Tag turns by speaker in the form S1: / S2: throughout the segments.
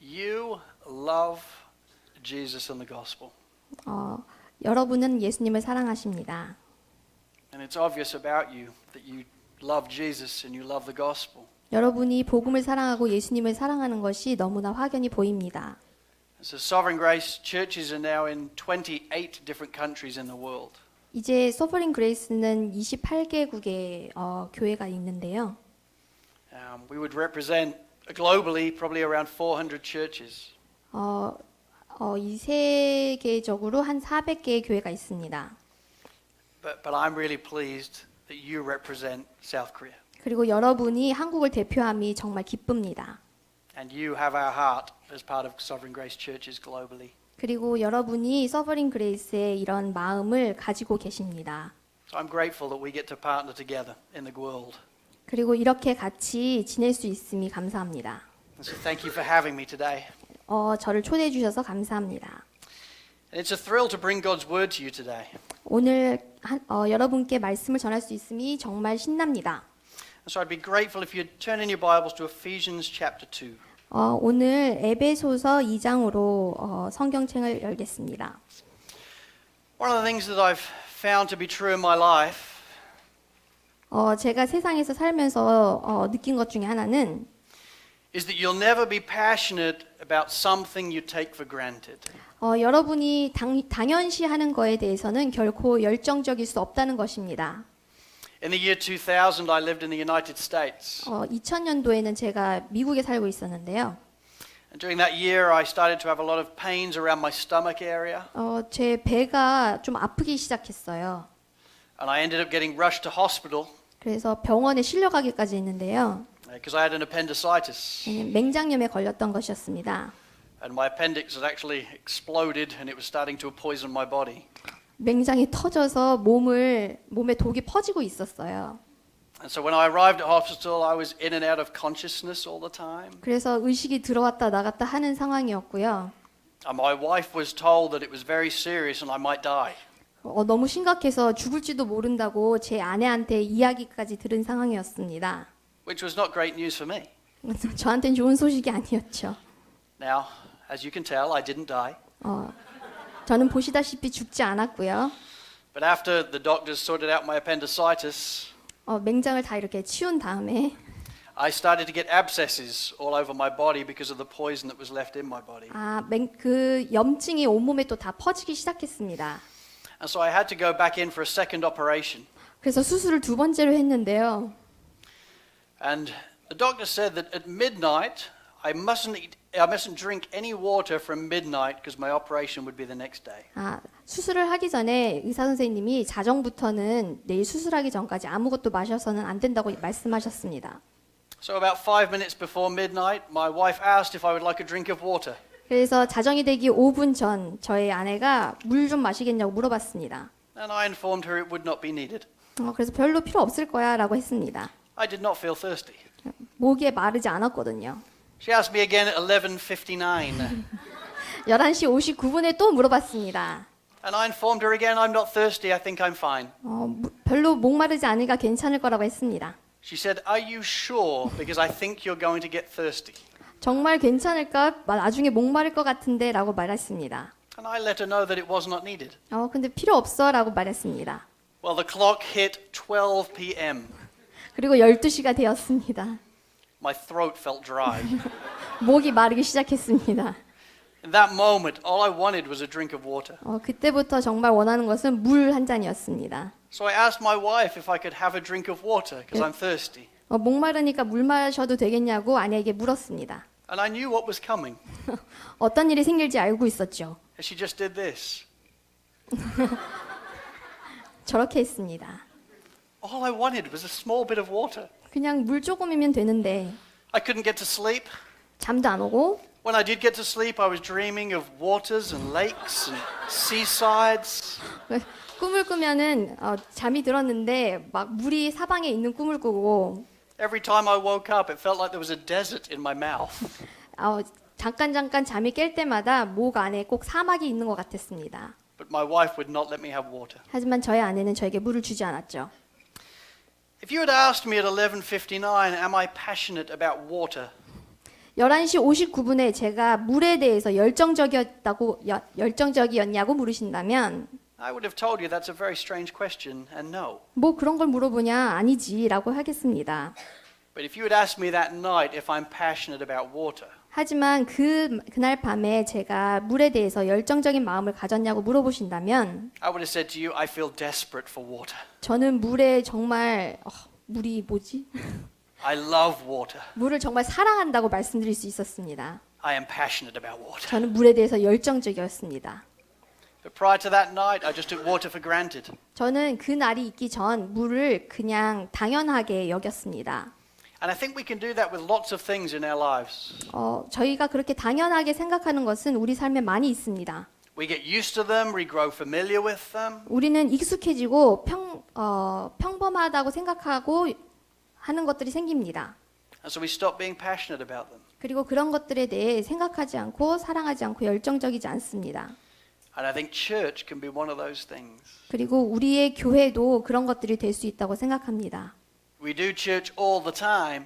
S1: you love Jesus and the gospel.
S2: 여러분은 예수님을 사랑하십니다.
S1: And it's obvious about you that you love Jesus and you love the gospel.
S2: 여러분이 복음을 사랑하고 예수님을 사랑하는 것이 너무나 확연히 보입니다.
S1: So Sovereign Grace churches are now in 28 different countries in the world.
S2: 이제 소버린 그레이스는 28개국의 교회가 있는데요.
S1: We would represent globally probably around 400 churches.
S2: 이 세계적으로 한 400개의 교회가 있습니다.
S1: But I'm really pleased that you represent South Korea.
S2: 그리고 여러분이 한국을 대표함이 정말 기쁩니다.
S1: And you have our heart as part of Sovereign Grace churches globally.
S2: 그리고 여러분이 서버린 그레이스의 이런 마음을 가지고 계십니다.
S1: So I'm grateful that we get to partner together in the world.
S2: 그리고 이렇게 같이 지낼 수 있음이 감사합니다.
S1: So thank you for having me today.
S2: 저를 초대해 주셔서 감사합니다.
S1: And it's a thrill to bring God's word to you today.
S2: 오늘 여러분께 말씀을 전할 수 있음이 정말 신납니다.
S1: So I'd be grateful if you'd turn in your Bibles to Ephesians chapter 2.
S2: 오늘 에베소서 2장으로 성경책을 열겠습니다.
S1: One of the things that I've found to be true in my life
S2: 제가 세상에서 살면서 느낀 것 중에 하나는
S1: is that you'll never be passionate about something you take for granted.
S2: 여러분이 당연시하는 거에 대해서는 결코 열정적일 수 없다는 것입니다.
S1: In the year 2000, I lived in the United States.
S2: 2000년도에는 제가 미국에 살고 있었는데요.
S1: And during that year, I started to have a lot of pains around my stomach area.
S2: 제 배가 좀 아프기 시작했어요.
S1: And I ended up getting rushed to hospital
S2: 그래서 병원에 실려가기까지 했는데요.
S1: because I had an appendicitis.
S2: 맹장염에 걸렸던 것이었습니다.
S1: And my appendix had actually exploded and it was starting to poison my body.
S2: 맹장이 터져서 몸에 독이 퍼지고 있었어요.
S1: And so when I arrived at hospital, I was in and out of consciousness all the time.
S2: 그래서 의식이 들어왔다 나갔다 하는 상황이었고요.
S1: And my wife was told that it was very serious and I might die.
S2: 너무 심각해서 죽을지도 모른다고 제 아내한테 이야기까지 들은 상황이었습니다.
S1: Which was not great news for me.
S2: 저한테는 좋은 소식이 아니었죠.
S1: Now, as you can tell, I didn't die.
S2: 저는 보시다시피 죽지 않았고요.
S1: But after the doctors sorted out my appendicitis,
S2: 맹장을 다 이렇게 치운 다음에
S1: I started to get abscesses all over my body because of the poison that was left in my body.
S2: 그 염증이 온몸에 또 다 퍼지기 시작했습니다.
S1: And so I had to go back in for a second operation.
S2: 그래서 수술을 두 번째로 했는데요.
S1: And the doctor said that at midnight I mustn't drink any water from midnight because my operation would be the next day.
S2: 수술을 하기 전에 의사 선생님이 자정부터는 내일 수술하기 전까지 아무것도 마셔서는 안 된다고 말씀하셨습니다.
S1: So about 5 minutes before midnight, my wife asked if I would like a drink of water.
S2: 그래서 자정이 되기 5분 전 저희 아내가 물 좀 마시겠냐고 물어봤습니다.
S1: And I informed her it would not be needed.
S2: 그래서 별로 필요 없을 거야라고 했습니다.
S1: I did not feel thirsty.
S2: 목이 마르지 않았거든요.
S1: She asked me again at 11:59.
S2: 11시 59분에 또 물어봤습니다.
S1: And I informed her again I'm not thirsty. I think I'm fine.
S2: 별로 목마르지 않으니까 괜찮을 거라고 했습니다.
S1: She said, "Are you sure? Because I think you're going to get thirsty."
S2: 정말 괜찮을까? 나중에 목마를 것 같은데라고 말했습니다.
S1: And I let her know that it was not needed.
S2: 근데 필요 없어라고 말했습니다.
S1: Well, the clock hit 12 p.m.
S2: 그리고 12시가 되었습니다.
S1: My throat felt dry.
S2: 목이 마르기 시작했습니다.
S1: In that moment, all I wanted was a drink of water.
S2: 그때부터 정말 원하는 것은 물 한 잔이었습니다.
S1: So I asked my wife if I could have a drink of water because I'm thirsty.
S2: 목마르니까 물 마셔도 되겠냐고 아내에게 물었습니다.
S1: And I knew what was coming.
S2: 어떤 일이 생길지 알고 있었죠.
S1: And she just did this.
S2: 저렇게 했습니다.
S1: All I wanted was a small bit of water.
S2: 그냥 물 조금이면 되는데
S1: I couldn't get to sleep.
S2: 잠도 안 오고
S1: When I did get to sleep, I was dreaming of waters and lakes and seasides.
S2: 꿈을 꾸면은 잠이 들었는데 막 물이 사방에 있는 꿈을 꾸고
S1: Every time I woke up, it felt like there was a desert in my mouth.
S2: 잠깐 잠이 깰 때마다 목 안에 꼭 사막이 있는 것 같았습니다.
S1: But my wife would not let me have water.
S2: 하지만 저희 아내는 저에게 물을 주지 않았죠.
S1: If you had asked me at 11:59, am I passionate about water?
S2: 11시 59분에 제가 물에 대해서 열정적이었냐고 물으신다면
S1: I would have told you that's a very strange question and no.
S2: 뭐 그런 걸 물어보냐 아니지라고 하겠습니다.
S1: But if you had asked me that night if I'm passionate about water,
S2: 하지만 그날 밤에 제가 물에 대해서 열정적인 마음을 가졌냐고 물어보신다면
S1: I would have said to you, I feel desperate for water.
S2: 저는 물에 정말 물이 뭐지?
S1: I love water.
S2: 물을 정말 사랑한다고 말씀드릴 수 있었습니다.
S1: I am passionate about water.
S2: 저는 물에 대해서 열정적이었습니다.
S1: But prior to that night, I just took water for granted.
S2: 저는 그 날이 있기 전 물을 그냥 당연하게 여겼습니다.
S1: And I think we can do that with lots of things in our lives.
S2: 저희가 그렇게 당연하게 생각하는 것은 우리 삶에 많이 있습니다.
S1: We get used to them, we grow familiar with them,
S2: 우리는 익숙해지고 평범하다고 생각하고 하는 것들이 생깁니다.
S1: and so we stop being passionate about them.
S2: 그리고 그런 것들에 대해 생각하지 않고 사랑하지 않고 열정적이지 않습니다.
S1: And I think church can be one of those things.
S2: 그리고 우리의 교회도 그런 것들이 될 수 있다고 생각합니다.
S1: We do church all the time,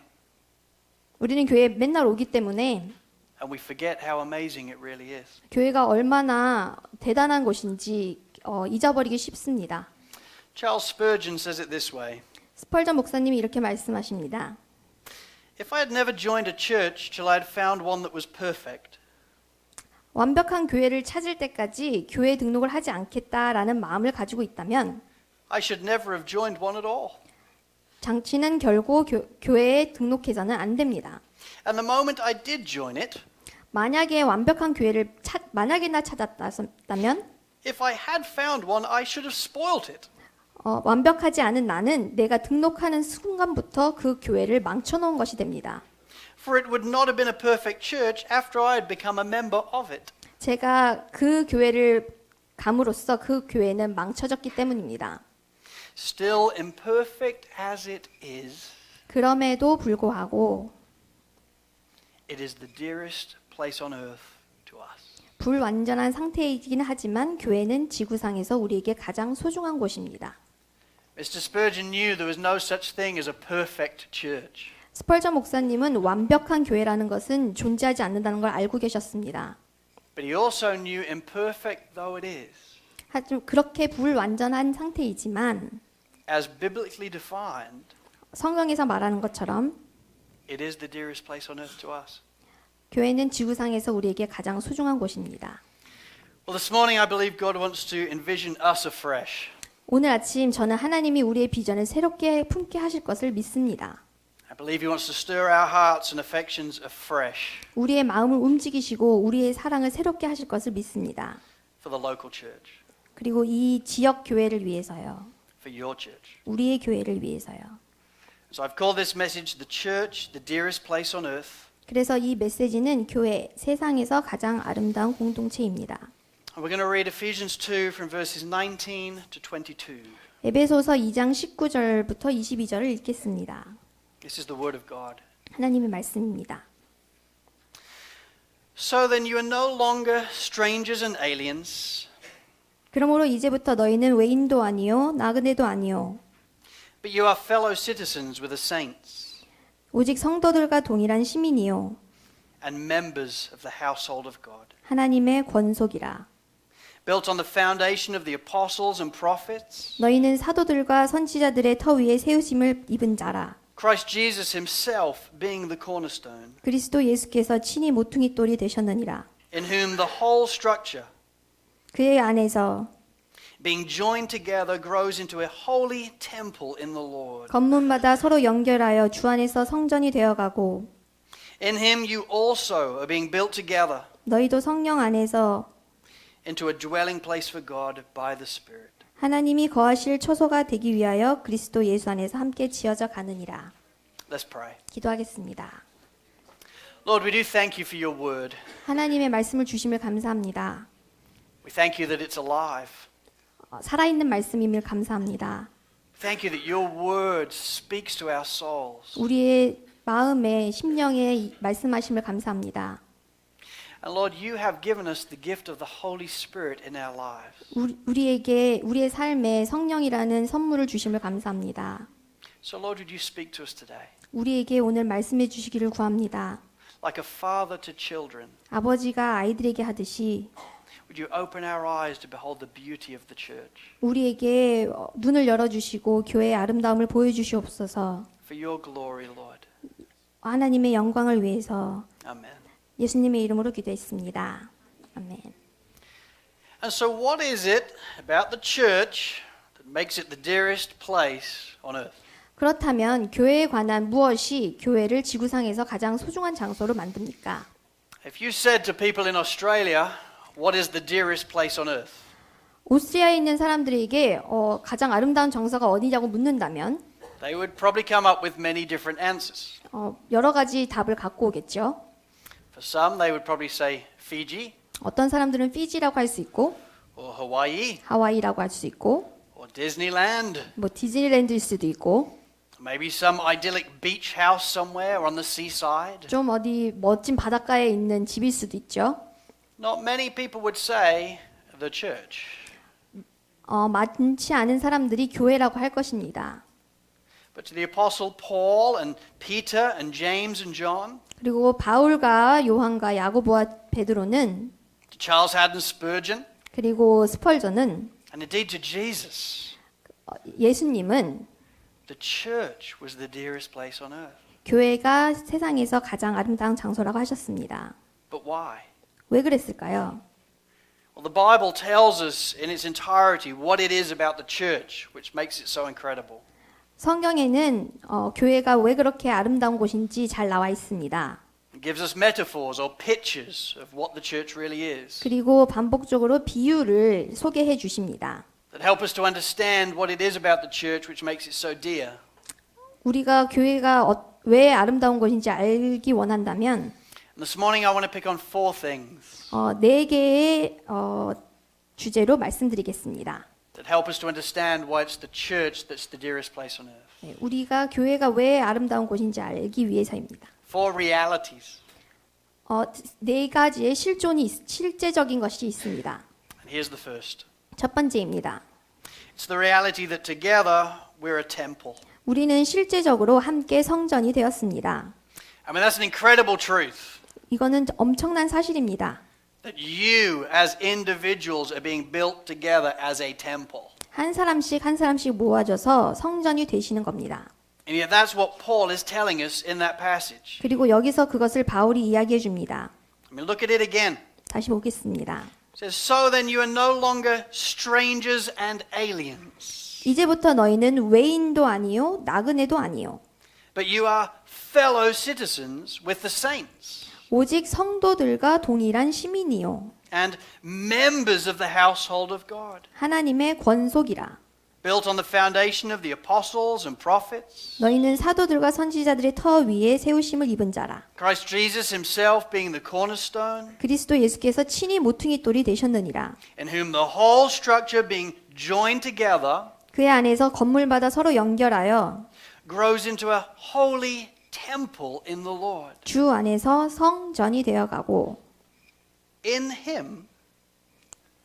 S2: 우리는 교회에 맨날 오기 때문에
S1: and we forget how amazing it really is.
S2: 교회가 얼마나 대단한 곳인지 잊어버리기 쉽습니다.
S1: Charles Spurgeon says it this way.
S2: 스펄전 목사님이 이렇게 말씀하십니다.
S1: If I had never joined a church till I had found one that was perfect,
S2: 완벽한 교회를 찾을 때까지 교회 등록을 하지 않겠다라는 마음을 가지고 있다면
S1: I should never have joined one at all.
S2: 장치는 결국 교회에 등록해서는 안 됩니다.
S1: And the moment I did join it,
S2: 만약에 완벽한 교회를 만약에나 찾았다면
S1: if I had found one, I should have spoilt it.
S2: 완벽하지 않은 나는 내가 등록하는 순간부터 그 교회를 망쳐놓은 것이 됩니다.
S1: For it would not have been a perfect church after I had become a member of it.
S2: 제가 그 교회를 감으로써 그 교회는 망쳐졌기 때문입니다.
S1: Still imperfect as it is,
S2: 그럼에도 불구하고
S1: it is the dearest place on earth to us.
S2: 불완전한 상태이긴 하지만 교회는 지구상에서 우리에게 가장 소중한 곳입니다.
S1: Mr. Spurgeon knew there was no such thing as a perfect church.
S2: 스펄전 목사님은 완벽한 교회라는 것은 존재하지 않는다는 걸 알고 계셨습니다.
S1: But he also knew imperfect though it is,
S2: 하지만 그렇게 불완전한 상태이지만
S1: as biblically defined,
S2: 성경에서 말하는 것처럼
S1: it is the dearest place on earth to us.
S2: 교회는 지구상에서 우리에게 가장 소중한 곳입니다.
S1: Well, this morning I believe God wants to envision us afresh.
S2: 오늘 아침 저는 하나님이 우리의 비전을 새롭게 품게 하실 것을 믿습니다.
S1: I believe He wants to stir our hearts and affections afresh
S2: 우리의 마음을 움직이시고 우리의 사랑을 새롭게 하실 것을 믿습니다.
S1: for the local church,
S2: 그리고 이 지역 교회를 위해서요.
S1: for your church.
S2: 우리의 교회를 위해서요.
S1: So I've called this message the church, the dearest place on earth.
S2: 그래서 이 메시지는 교회, 세상에서 가장 아름다운 공동체입니다.
S1: And we're going to read Ephesians 2 from verses 19 to 22.
S2: 에베소서 2장 19절부터 22절을 읽겠습니다.
S1: This is the word of God.
S2: 하나님의 말씀입니다.
S1: So then you are no longer strangers and aliens,
S2: 그러므로 이제부터 너희는 외인도 아니요 나그네도 아니요
S1: but you are fellow citizens with the saints
S2: 오직 성도들과 동일한 시민이요
S1: and members of the household of God,
S2: 하나님의 권속이라.
S1: built on the foundation of the apostles and prophets,
S2: 너희는 사도들과 선지자들의 터 위에 세우심을 입은 자라.
S1: Christ Jesus himself being the cornerstone,
S2: 그리스도 예수께서 친히 모퉁이 돌이 되셨느니라.
S1: in whom the whole structure,
S2: 그의 안에서
S1: being joined together, grows into a holy temple in the Lord.
S2: 건물마다 서로 연결하여 주 안에서 성전이 되어가고
S1: In him you also are being built together
S2: 너희도 성령 안에서
S1: into a dwelling place for God by the Spirit.
S2: 하나님이 거하실 처소가 되기 위하여 그리스도 예수 안에서 함께 지어져 가느니라.
S1: Let's pray.
S2: 기도하겠습니다.
S1: Lord, we do thank you for your word.
S2: 하나님의 말씀을 주심을 감사합니다.
S1: We thank you that it's alive.
S2: 살아있는 말씀임을 감사합니다.
S1: Thank you that your word speaks to our souls.
S2: 우리의 마음에 심령에 말씀하심을 감사합니다.
S1: And Lord, you have given us the gift of the Holy Spirit in our lives.
S2: 우리에게 우리의 삶에 성령이라는 선물을 주심을 감사합니다.
S1: So Lord, would you speak to us today?
S2: 우리에게 오늘 말씀해 주시기를 구합니다.
S1: like a father to children,
S2: 아버지가 아이들에게 하듯이
S1: would you open our eyes to behold the beauty of the church
S2: 우리에게 눈을 열어주시고 교회의 아름다움을 보여주시옵소서.
S1: for your glory, Lord.
S2: 하나님의 영광을 위해서
S1: Amen.
S2: 예수님의 이름으로 기도했습니다. 아멘.
S1: And so what is it about the church that makes it the dearest place on earth?
S2: 그렇다면 교회에 관한 무엇이 교회를 지구상에서 가장 소중한 장소로 만듭니까?
S1: If you said to people in Australia, what is the dearest place on earth?
S2: 오스트리아에 있는 사람들에게 가장 아름다운 정서가 어디냐고 묻는다면
S1: They would probably come up with many different answers.
S2: 여러 가지 답을 갖고 오겠죠.
S1: For some, they would probably say Fiji
S2: 어떤 사람들은 피지라고 할 수 있고
S1: or Hawaii
S2: 하와이라고 할 수 있고
S1: or Disneyland.
S2: 뭐 디즈니랜드일 수도 있고
S1: Maybe some idyllic beach house somewhere on the seaside.
S2: 좀 어디 멋진 바닷가에 있는 집일 수도 있죠.
S1: Not many people would say the church.
S2: 많지 않은 사람들이 교회라고 할 것입니다.
S1: But to the Apostle Paul and Peter and James and John,
S2: 그리고 바울과 요한과 야고보와 베드로는
S1: to Charles Haddon Spurgeon,
S2: 그리고 스펄전은
S1: and indeed to Jesus,
S2: 예수님은
S1: the church was the dearest place on earth.
S2: 교회가 세상에서 가장 아름다운 장소라고 하셨습니다.
S1: But why?
S2: 왜 그랬을까요?
S1: Well, the Bible tells us in its entirety what it is about the church which makes it so incredible.
S2: 성경에는 교회가 왜 그렇게 아름다운 곳인지 잘 나와 있습니다.
S1: It gives us metaphors or pictures of what the church really is
S2: 그리고 반복적으로 비유를 소개해 주십니다.
S1: that help us to understand what it is about the church which makes it so dear.
S2: 우리가 교회가 왜 아름다운 곳인지 알기 원한다면
S1: And this morning I want to pick on four things
S2: 네 개의 주제로 말씀드리겠습니다.
S1: that help us to understand why it's the church that's the dearest place on earth.
S2: 네, 우리가 교회가 왜 아름다운 곳인지 알기 위해서입니다.
S1: Four realities.
S2: 네 가지의 실제적인 것이 있습니다.
S1: And here's the first.
S2: 첫 번째입니다.
S1: It's the reality that together we're a temple.
S2: 우리는 실제적으로 함께 성전이 되었습니다.
S1: I mean, that's an incredible truth.
S2: 이거는 엄청난 사실입니다.
S1: That you as individuals are being built together as a temple.
S2: 한 사람씩 모아져서 성전이 되시는 겁니다.
S1: And yet that's what Paul is telling us in that passage.
S2: 그리고 여기서 그것을 바울이 이야기해 줍니다.
S1: I mean, look at it again.
S2: 다시 보겠습니다.
S1: It says, so then you are no longer strangers and aliens,
S2: 이제부터 너희는 외인도 아니요 나그네도 아니요
S1: but you are fellow citizens with the saints
S2: 오직 성도들과 동일한 시민이요
S1: and members of the household of God,
S2: 하나님의 권속이라.
S1: built on the foundation of the apostles and prophets,
S2: 너희는 사도들과 선지자들의 터 위에 세우심을 입은 자라.
S1: Christ Jesus himself being the cornerstone,
S2: 그리스도 예수께서 친히 모퉁이 돌이 되셨느니라.
S1: in whom the whole structure being joined together
S2: 그의 안에서 건물마다 서로 연결하여
S1: grows into a holy temple in the Lord.
S2: 주 안에서 성전이 되어가고
S1: In him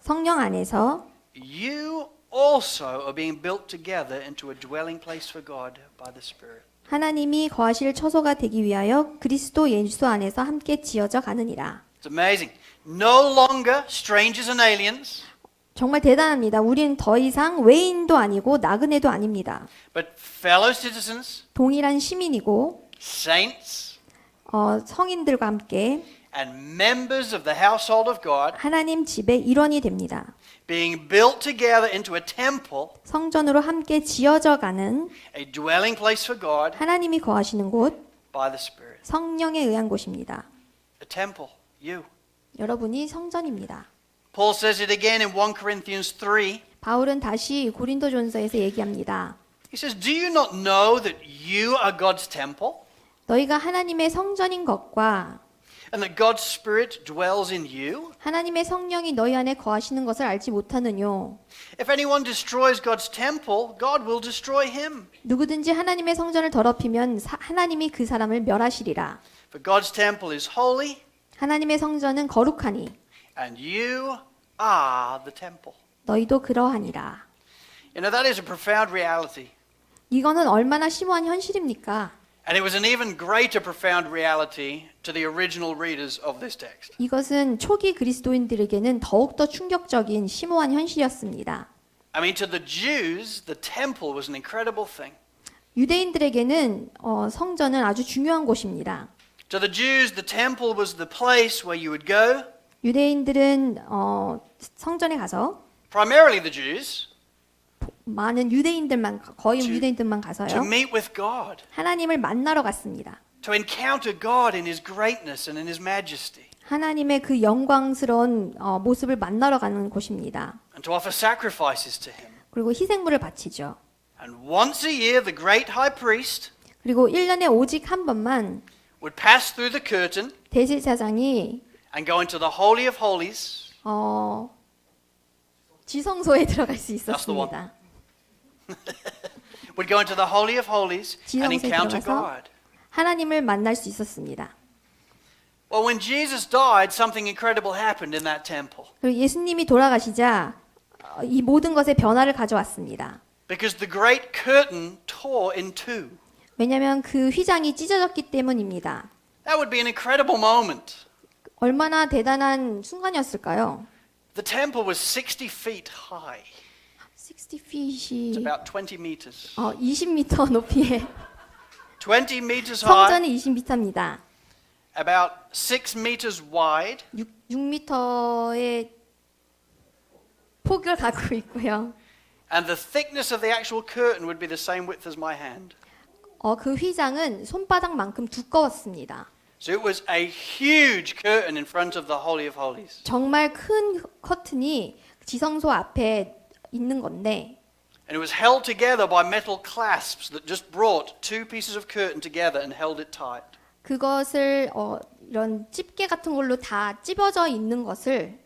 S2: 성령 안에서
S1: you also are being built together into a dwelling place for God by the Spirit.
S2: 하나님이 거하실 처소가 되기 위하여 그리스도 예수 안에서 함께 지어져 가느니라.
S1: It's amazing. No longer strangers and aliens,
S2: 정말 대단합니다. 우리는 더 이상 외인도 아니고 나그네도 아닙니다.
S1: but fellow citizens,
S2: 동일한 시민이고
S1: saints,
S2: 성인들과 함께
S1: and members of the household of God,
S2: 하나님 집의 일원이 됩니다.
S1: being built together into a temple,
S2: 성전으로 함께 지어져 가는
S1: a dwelling place for God
S2: 하나님이 거하시는 곳,
S1: by the Spirit.
S2: 성령에 의한 곳입니다.
S1: A temple, you.
S2: 여러분이 성전입니다.
S1: Paul says it again in 1 Corinthians 3.
S2: 바울은 다시 고린도전서에서 얘기합니다.
S1: He says, do you not know that you are God's temple
S2: 너희가 하나님의 성전인 것과
S1: and that God's Spirit dwells in you?
S2: 하나님의 성령이 너희 안에 거하시는 것을 알지 못하느뇨.
S1: If anyone destroys God's temple, God will destroy him.
S2: 누구든지 하나님의 성전을 더럽히면 하나님이 그 사람을 멸하시리라.
S1: For God's temple is holy
S2: 하나님의 성전은 거룩하니
S1: and you are the temple.
S2: 너희도 그러하니라.
S1: You know, that is a profound reality.
S2: 이거는 얼마나 심오한 현실입니까?
S1: And it was an even greater profound reality to the original readers of this text.
S2: 이것은 초기 그리스도인들에게는 더욱더 충격적인 심오한 현실이었습니다.
S1: I mean, to the Jews, the temple was an incredible thing.
S2: 유대인들에게는 성전은 아주 중요한 곳입니다.
S1: To the Jews, the temple was the place where you would go,
S2: 유대인들은 성전에 가서
S1: primarily the Jews,
S2: 많은 유대인들만 거의
S1: To-
S2: 유대인들만
S1: to
S2: 가서요.
S1: meet with God,
S2: 하나님을 만나러 갔습니다.
S1: to encounter God in His greatness and in His majesty,
S2: 하나님의 그 영광스러운 모습을 만나러 가는 곳입니다.
S1: and to offer sacrifices to Him.
S2: 그리고 희생물을 바치죠.
S1: And once a year, the great high priest
S2: 그리고 1년에 오직 한 번만
S1: would pass through the curtain
S2: 대제사장이
S1: and go into the Holy of Holies.
S2: 지성소에 들어갈 수
S1: That's the one.
S2: 있었습니다.
S1: Would go into the Holy of Holies and
S2: 지성소에
S1: encounter
S2: 들어가서
S1: God.
S2: 하나님을 만날 수 있었습니다.
S1: Well, when Jesus died, something incredible happened in that temple.
S2: 그리고 예수님이 돌아가시자 이 모든 것에 변화를 가져왔습니다.
S1: Because the great curtain tore in two.
S2: 왜냐하면 그 휘장이 찢어졌기 때문입니다.
S1: That would be an incredible moment.
S2: 얼마나 대단한 순간이었을까요?
S1: The temple was 60 feet high.
S2: 60feet이
S1: It's about 20 meters.
S2: 20m 높이의
S1: 20 meters high,
S2: 성전이 20m입니다.
S1: about 6 meters wide,
S2: 6m의 폭을 갖고 있고요.
S1: and the thickness of the actual curtain would be the same width as my hand.
S2: 그 휘장은 손바닥만큼 두꺼웠습니다.
S1: So it was a huge curtain in front of the Holy of Holies.
S2: 정말 큰 커튼이 지성소 앞에 있는 건데
S1: And it was held together by metal clasps that just brought two pieces of curtain together and held it tight.
S2: 그것을 이런 집게 같은 걸로 다 찝어져 있는 것을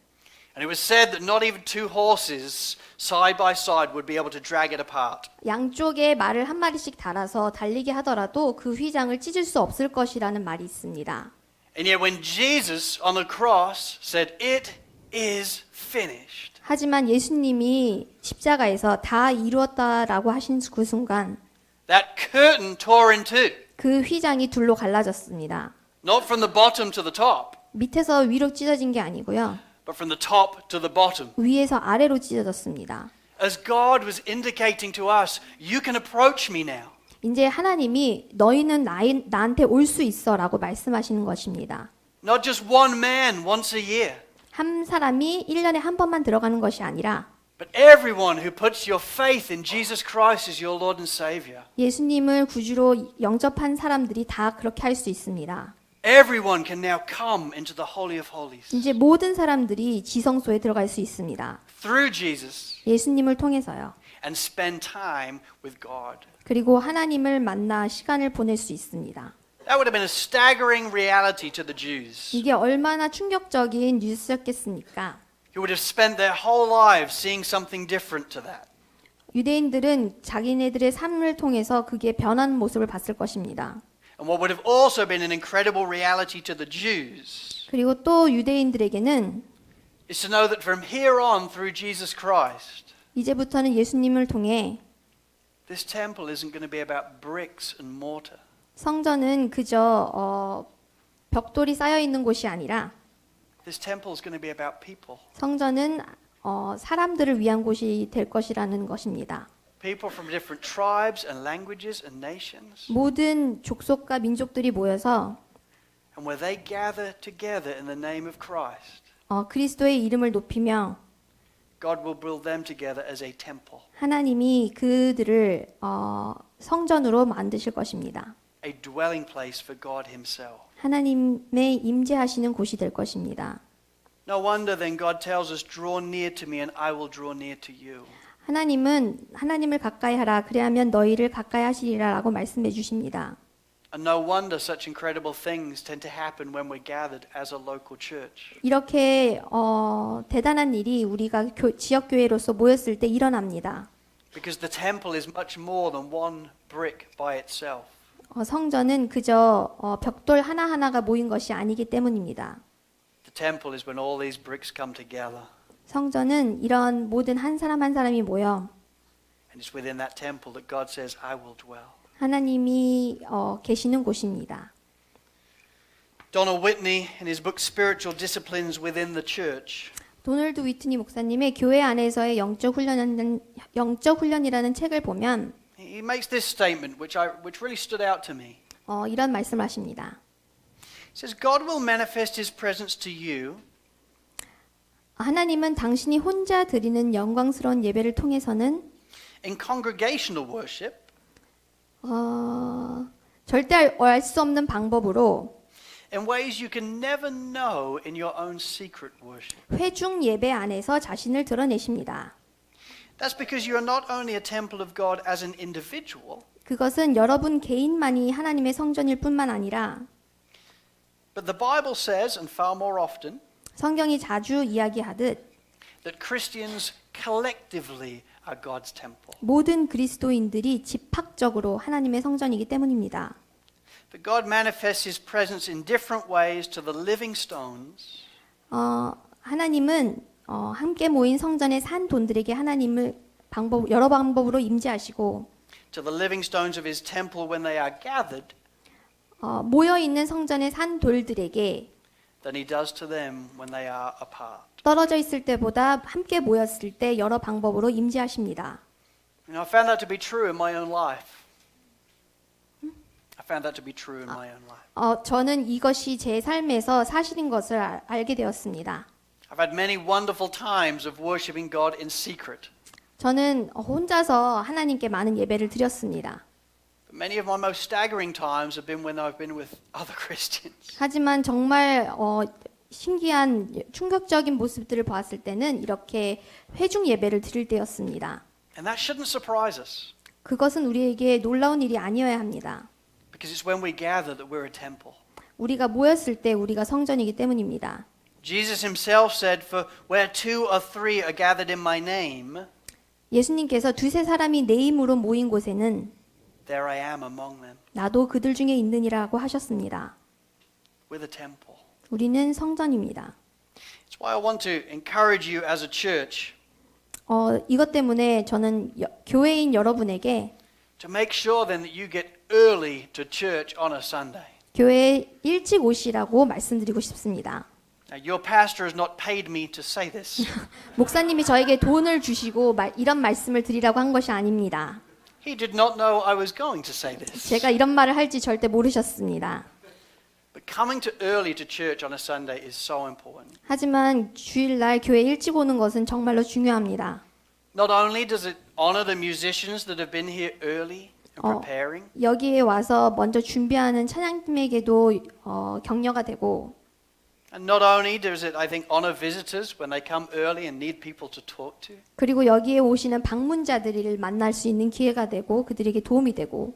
S1: And it was said that not even two horses side by side would be able to drag it apart.
S2: 양쪽에 말을 한 마리씩 달아서 달리게 하더라도 그 휘장을 찢을 수 없을 것이라는 말이 있습니다.
S1: And yet when Jesus on the cross said, "It is finished,"
S2: 하지만 예수님이 십자가에서 다 이루었다라고 하신 그 순간
S1: that curtain tore in two,
S2: 그 휘장이 둘로 갈라졌습니다.
S1: not from the bottom to the top,
S2: 밑에서 위로 찢어진 게 아니고요.
S1: but from the top to the bottom.
S2: 위에서 아래로 찢어졌습니다.
S1: As God was indicating to us, you can approach me now.
S2: 이제 하나님이 너희는 나한테 올 수 있어라고 말씀하시는 것입니다.
S1: Not just one man once a year,
S2: 한 사람이 1년에 한 번만 들어가는 것이 아니라
S1: but everyone who puts your faith in Jesus Christ as your Lord and Savior.
S2: 예수님을 구주로 영접한 사람들이 다 그렇게 할 수 있습니다.
S1: Everyone can now come into the Holy of Holies.
S2: 이제 모든 사람들이 지성소에 들어갈 수 있습니다.
S1: Through Jesus
S2: 예수님을 통해서요.
S1: and spend time with God.
S2: 그리고 하나님을 만나 시간을 보낼 수 있습니다.
S1: That would have been a staggering reality to the Jews,
S2: 이게 얼마나 충격적인 뉴스였겠습니까?
S1: who would have spent their whole lives seeing something different to that.
S2: 유대인들은 자기네들의 삶을 통해서 그게 변하는 모습을 봤을 것입니다.
S1: And what would have also been an incredible reality to the Jews
S2: 그리고 또 유대인들에게는
S1: is to know that from here on through Jesus Christ,
S2: 이제부터는 예수님을 통해
S1: this temple isn't going to be about bricks and mortar.
S2: 성전은 그저 벽돌이 쌓여 있는 곳이 아니라
S1: This temple is going to be about people.
S2: 성전은 사람들을 위한 곳이 될 것이라는 것입니다.
S1: People from different tribes and languages and nations.
S2: 모든 족속과 민족들이 모여서
S1: And where they gather together in the name of Christ,
S2: 그리스도의 이름을 높이며
S1: God will build them together as a temple,
S2: 하나님이 그들을 성전으로 만드실 것입니다.
S1: a dwelling place for God Himself.
S2: 하나님의 임재하시는 곳이 될 것입니다.
S1: No wonder then God tells us, "Draw near to me, and I will draw near to you."
S2: 하나님은 하나님을 가까이 하라 그리하면 너희를 가까이 하시리라라고 말씀해 주십니다.
S1: And no wonder such incredible things tend to happen when we're gathered as a local church.
S2: 이렇게 대단한 일이 우리가 지역 교회로서 모였을 때 일어납니다.
S1: Because the temple is much more than one brick by itself.
S2: 성전은 그저 벽돌 하나하나가 모인 것이 아니기 때문입니다.
S1: The temple is when all these bricks come together.
S2: 성전은 이런 모든 한 사람 한 사람이 모여
S1: And it's within that temple that God says, "I will dwell."
S2: 하나님이 계시는 곳입니다.
S1: Donald Whitney, in his book Spiritual Disciplines Within the Church,
S2: 도널드 위트니 목사님의 교회 안에서의 영적 훈련이라는 책을 보면
S1: he makes this statement which really stood out to me.
S2: 이런 말씀을 하십니다.
S1: He says, God will manifest his presence to you
S2: 하나님은 당신이 혼자 드리는 영광스러운 예배를 통해서는
S1: in congregational worship
S2: 절대 알 수 없는 방법으로
S1: in ways you can never know in your own secret worship.
S2: 회중 예배 안에서 자신을 드러내십니다.
S1: That's because you are not only a temple of God as an individual,
S2: 그것은 여러분 개인만이 하나님의 성전일 뿐만 아니라
S1: but the Bible says, and far more often,
S2: 성경이 자주 이야기하듯
S1: that Christians collectively are God's temple.
S2: 모든 그리스도인들이 집합적으로 하나님의 성전이기 때문입니다.
S1: But God manifests his presence in different ways to the living stones
S2: 하나님은 함께 모인 성전의 산돈들에게 하나님을 여러 방법으로 임재하시고
S1: to the living stones of his temple when they are gathered
S2: 모여 있는 성전의 산돌들에게
S1: than he does to them when they are apart.
S2: 떨어져 있을 때보다 함께 모였을 때 여러 방법으로 임재하십니다.
S1: And I found that to be true in my own life. I found that to be true in my own life.
S2: 저는 이것이 제 삶에서 사실인 것을 알게 되었습니다.
S1: I've had many wonderful times of worshiping God in secret.
S2: 저는 혼자서 하나님께 많은 예배를 드렸습니다.
S1: But many of my most staggering times have been when I've been with other Christians.
S2: 하지만 정말 신기한 충격적인 모습들을 보았을 때는 이렇게 회중 예배를 드릴 때였습니다.
S1: And that shouldn't surprise us
S2: 그것은 우리에게 놀라운 일이 아니어야 합니다.
S1: because it's when we gather that we're a temple.
S2: 우리가 모였을 때 우리가 성전이기 때문입니다.
S1: Jesus himself said, "For where two or three are gathered in my name,
S2: 예수님께서 두세 사람이 내 이름으로 모인 곳에는
S1: there I am among them."
S2: 나도 그들 중에 있느니라고 하셨습니다.
S1: We're the temple.
S2: 우리는 성전입니다.
S1: That's why I want to encourage you as a church
S2: 이것 때문에 저는 교회인 여러분에게
S1: to make sure then that you get early to church on a Sunday.
S2: 교회에 일찍 오시라고 말씀드리고 싶습니다.
S1: Now, your pastor has not paid me to say this.
S2: 목사님이 저에게 돈을 주시고 이런 말씀을 드리라고 한 것이 아닙니다.
S1: He did not know I was going to say this.
S2: 제가 이런 말을 할지 절대 모르셨습니다.
S1: But coming to early to church on a Sunday is so important.
S2: 하지만 주일날 교회 일찍 오는 것은 정말로 중요합니다.
S1: Not only does it honor the musicians that have been here early and preparing,
S2: 여기에 와서 먼저 준비하는 찬양팀에게도 격려가 되고
S1: and not only does it, I think, honor visitors when they come early and need people to talk to,
S2: 그리고 여기에 오시는 방문자들을 만날 수 있는 기회가 되고 그들에게 도움이 되고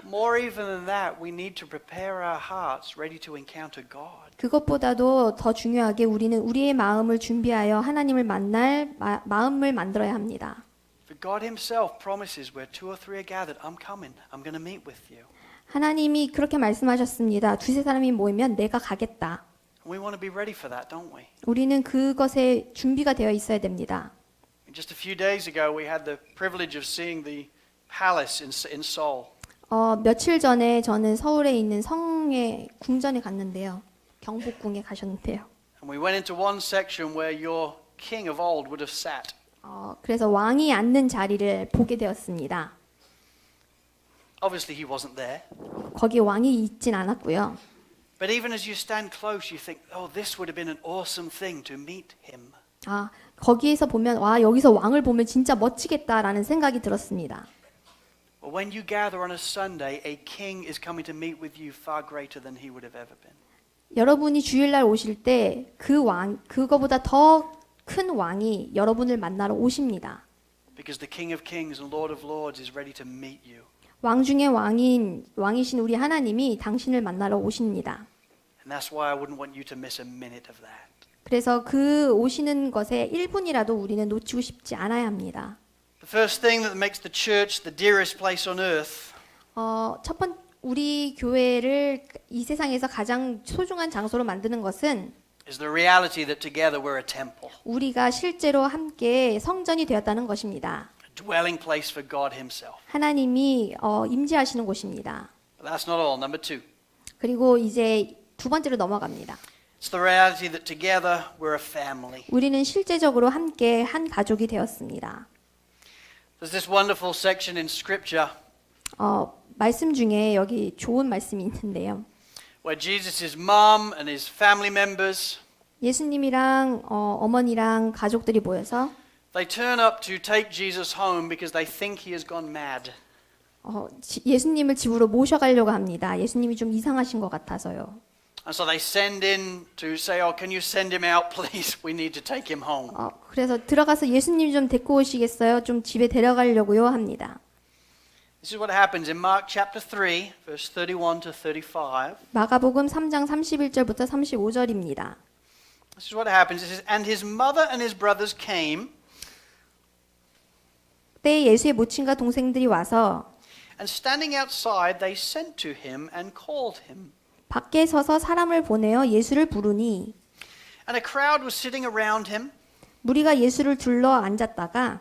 S1: more even than that, we need to prepare our hearts ready to encounter God.
S2: 그것보다도 더 중요하게 우리는 우리의 마음을 준비하여 하나님을 만날 마음을 만들어야 합니다.
S1: For God himself promises where two or three are gathered, I'm coming. I'm going to meet with you.
S2: 하나님이 그렇게 말씀하셨습니다. 두세 사람이 모이면 내가 가겠다.
S1: And we want to be ready for that, don't we?
S2: 우리는 그것에 준비가 되어 있어야 됩니다.
S1: Just a few days ago, we had the privilege of seeing the palace in Seoul.
S2: 며칠 전에 저는 서울에 있는 성의 궁전에 갔는데요. 경복궁에 가셨는데요.
S1: And we went into one section where your king of old would have sat.
S2: 그래서 왕이 앉는 자리를 보게 되었습니다.
S1: Obviously, he wasn't there.
S2: 거기 왕이 있진 않았고요.
S1: But even as you stand close, you think, oh, this would have been an awesome thing to meet him.
S2: 거기에서 보면 와 여기서 왕을 보면 진짜 멋지겠다라는 생각이 들었습니다.
S1: Well, when you gather on a Sunday, a king is coming to meet with you far greater than he would have ever been.
S2: 여러분이 주일날 오실 때 그거보다 더 큰 왕이 여러분을 만나러 오십니다.
S1: Because the King of Kings and Lord of Lords is ready to meet you.
S2: 왕 중에 왕이신 우리 하나님이 당신을 만나러 오십니다.
S1: And that's why I wouldn't want you to miss a minute of that.
S2: 그래서 그 오시는 것에 1분이라도 우리는 놓치고 싶지 않아야 합니다.
S1: The first thing that makes the church the dearest place on earth
S2: 우리 교회를 이 세상에서 가장 소중한 장소로 만드는 것은
S1: is the reality that together we're a temple.
S2: 우리가 실제로 함께 성전이 되었다는 것입니다.
S1: dwelling place for God himself.
S2: 하나님이 임재하시는 곳입니다.
S1: But that's not all. Number 2.
S2: 그리고 이제 두 번째로 넘어갑니다.
S1: It's the reality that together we're a family.
S2: 우리는 실제적으로 함께 한 가족이 되었습니다.
S1: There's this wonderful section in scripture
S2: 말씀 중에 여기 좋은 말씀이 있는데요.
S1: where Jesus' mom and his family members
S2: 예수님이랑 어머니랑 가족들이 모여서
S1: they turn up to take Jesus home because they think he has gone mad.
S2: 예수님을 집으로 모셔가려고 합니다. 예수님이 좀 이상하신 것 같아서요.
S1: And so they send in to say, "Oh, can you send him out, please? We need to take him home."
S2: 그래서 들어가서 예수님 좀 데리고 오시겠어요? 좀 집에 데려가려고요 합니다.
S1: This is what happens in Mark chapter 3, verse 31 to 35.
S2: 마가복음 3장 31절부터 35절입니다.
S1: This is what happens. It says, "And his mother and his brothers came
S2: 그때 예수의 모친과 동생들이 와서
S1: and standing outside they sent to him and called him.
S2: 밖에 서서 사람을 보내어 예수를 부르니
S1: And a crowd was sitting around him
S2: 무리가 예수를 둘러 앉았다가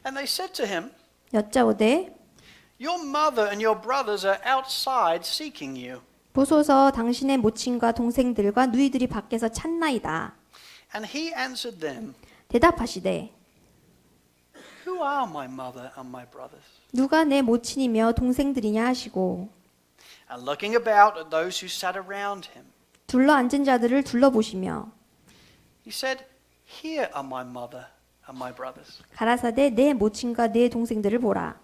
S1: and they said to him,
S2: 여짜오되
S1: Your mother and your brothers are outside seeking you."
S2: 보소서 당신의 모친과 동생들과 누이들이 밖에서 찾나이다.
S1: And he answered them,
S2: 대답하시되
S1: "Who are my mother and my brothers?"
S2: 누가 내 모친이며 동생들이냐 하시고
S1: And looking about at those who sat around him,
S2: 둘러 앉은 자들을 둘러보시며
S1: he said, "Here are my mother and my brothers.
S2: 가라사대 내 모친과 내 동생들을 보라.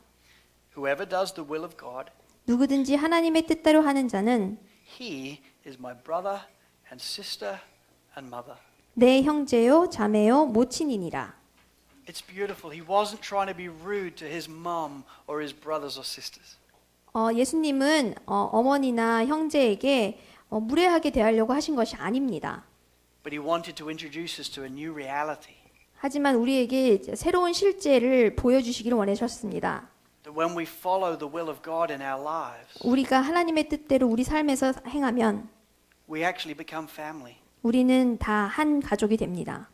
S1: Whoever does the will of God,
S2: 누구든지 하나님의 뜻대로 하는 자는
S1: he is my brother and sister and mother."
S2: 내 형제요 자매요 모친이니라.
S1: It's beautiful. He wasn't trying to be rude to his mom or his brothers or sisters.
S2: 예수님은 어머니나 형제에게 무례하게 대하려고 하신 것이 아닙니다.
S1: But he wanted to introduce us to a new reality.
S2: 하지만 우리에게 새로운 실제를 보여주시기를 원하셨습니다.
S1: That when we follow the will of God in our lives,
S2: 우리가 하나님의 뜻대로 우리 삶에서 행하면
S1: we actually become family.
S2: 우리는 다 한 가족이 됩니다.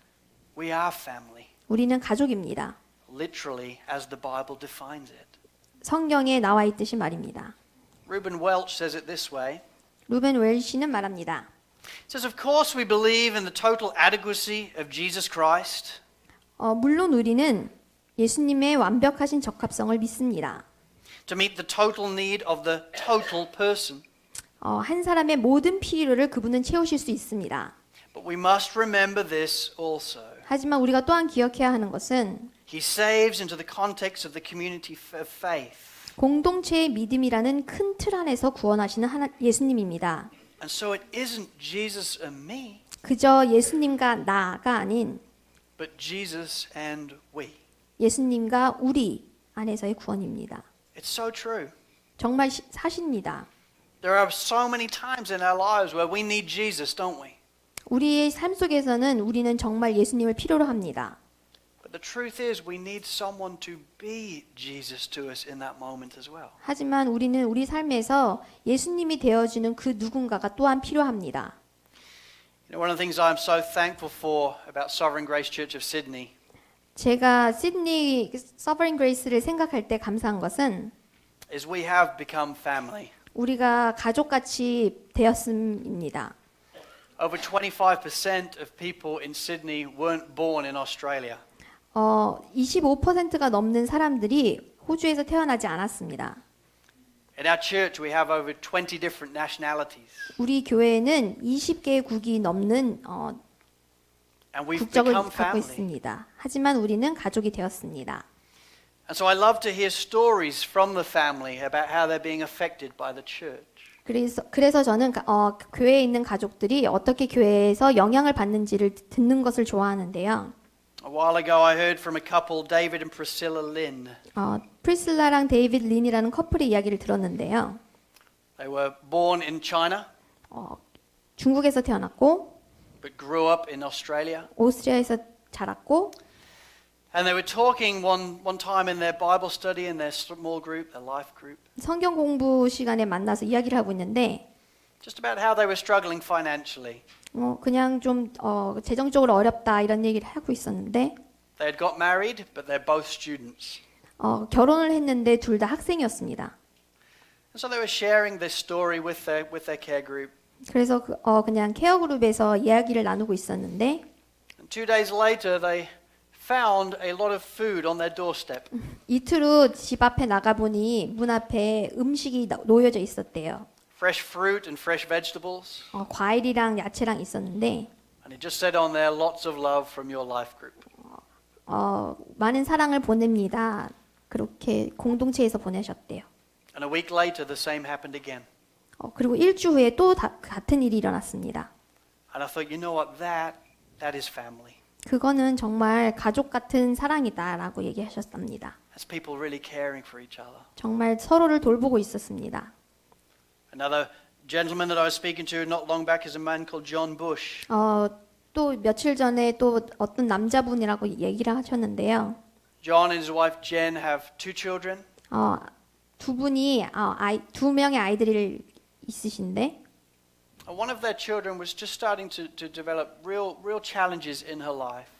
S1: We are family,
S2: 우리는 가족입니다.
S1: literally as the Bible defines it.
S2: 성경에 나와 있듯이 말입니다.
S1: Reuben Welch says it this way.
S2: 루벤 웰시는 말합니다.
S1: He says, "Of course we believe in the total adequacy of Jesus Christ.
S2: 물론 우리는 예수님의 완벽하신 적합성을 믿습니다.
S1: To meet the total need of the total person.
S2: 한 사람의 모든 필요를 그분은 채우실 수 있습니다.
S1: But we must remember this also.
S2: 하지만 우리가 또한 기억해야 하는 것은
S1: He saves into the context of the community of faith.
S2: 공동체의 믿음이라는 큰 틀 안에서 구원하시는 예수님입니다.
S1: And so it isn't Jesus and me,
S2: 그저 예수님과 나가 아닌
S1: but Jesus and we.
S2: 예수님과 우리 안에서의 구원입니다.
S1: It's so true.
S2: 정말 사실입니다.
S1: There are so many times in our lives where we need Jesus, don't we?
S2: 우리의 삶 속에서는 우리는 정말 예수님을 필요로 합니다.
S1: But the truth is we need someone to be Jesus to us in that moment as well.
S2: 하지만 우리는 우리 삶에서 예수님이 되어주는 그 누군가가 또한 필요합니다.
S1: You know, one of the things I'm so thankful for about Sovereign Grace Church of Sydney
S2: 제가 시드니 서버린 그레이스를 생각할 때 감사한 것은
S1: is we have become family.
S2: 우리가 가족같이 되었음입니다.
S1: Over 25% of people in Sydney weren't born in Australia.
S2: 25%가 넘는 사람들이 호주에서 태어나지 않았습니다.
S1: In our church we have over 20 different nationalities.
S2: 우리 교회에는 20개국이 넘는
S1: And we've
S2: 국적을
S1: become
S2: 갖고
S1: family.
S2: 있습니다. 하지만 우리는 가족이 되었습니다.
S1: And so I love to hear stories from the family about how they're being affected by the church.
S2: 그래서 저는 교회에 있는 가족들이 어떻게 교회에서 영향을 받는지를 듣는 것을 좋아하는데요.
S1: A while ago I heard from a couple, David and Priscilla Lynn.
S2: 프리실라랑 데이비드 린이라는 커플의 이야기를 들었는데요.
S1: They were born in China
S2: 중국에서 태어났고
S1: but grew up in Australia.
S2: 오스트리아에서 자랐고
S1: And they were talking one time in their Bible study in their small group, their life group,
S2: 성경 공부 시간에 만나서 이야기를 하고 있는데
S1: just about how they were struggling financially.
S2: 그냥 좀 재정적으로 어렵다 이런 얘기를 하고 있었는데
S1: They had got married, but they're both students.
S2: 결혼을 했는데 둘 다 학생이었습니다.
S1: And so they were sharing this story with their care group.
S2: 그래서 그냥 케어 그룹에서 이야기를 나누고 있었는데
S1: And 2 days later, they found a lot of food on their doorstep.
S2: 이틀 후 집 앞에 나가보니 문 앞에 음식이 놓여져 있었대요.
S1: Fresh fruit and fresh vegetables.
S2: 과일이랑 야채랑 있었는데
S1: And it just said on there, lots of love from your life group.
S2: 많은 사랑을 보냅니다. 그렇게 공동체에서 보내셨대요.
S1: And a week later, the same happened again.
S2: 그리고 일주 후에 또 같은 일이 일어났습니다.
S1: And I thought, you know what, that is family.
S2: 그거는 정말 가족 같은 사랑이다라고 얘기하셨답니다.
S1: That's people really caring for each other.
S2: 정말 서로를 돌보고 있었습니다.
S1: Another gentleman that I was speaking to not long back is a man called John Bush.
S2: 또 며칠 전에 또 어떤 남자분이라고 얘기를 하셨는데요.
S1: John and his wife Jen have 2 children.
S2: 두 분이 두 명의 아이들이 있으신데
S1: And one of their children was just starting to develop real challenges in her life.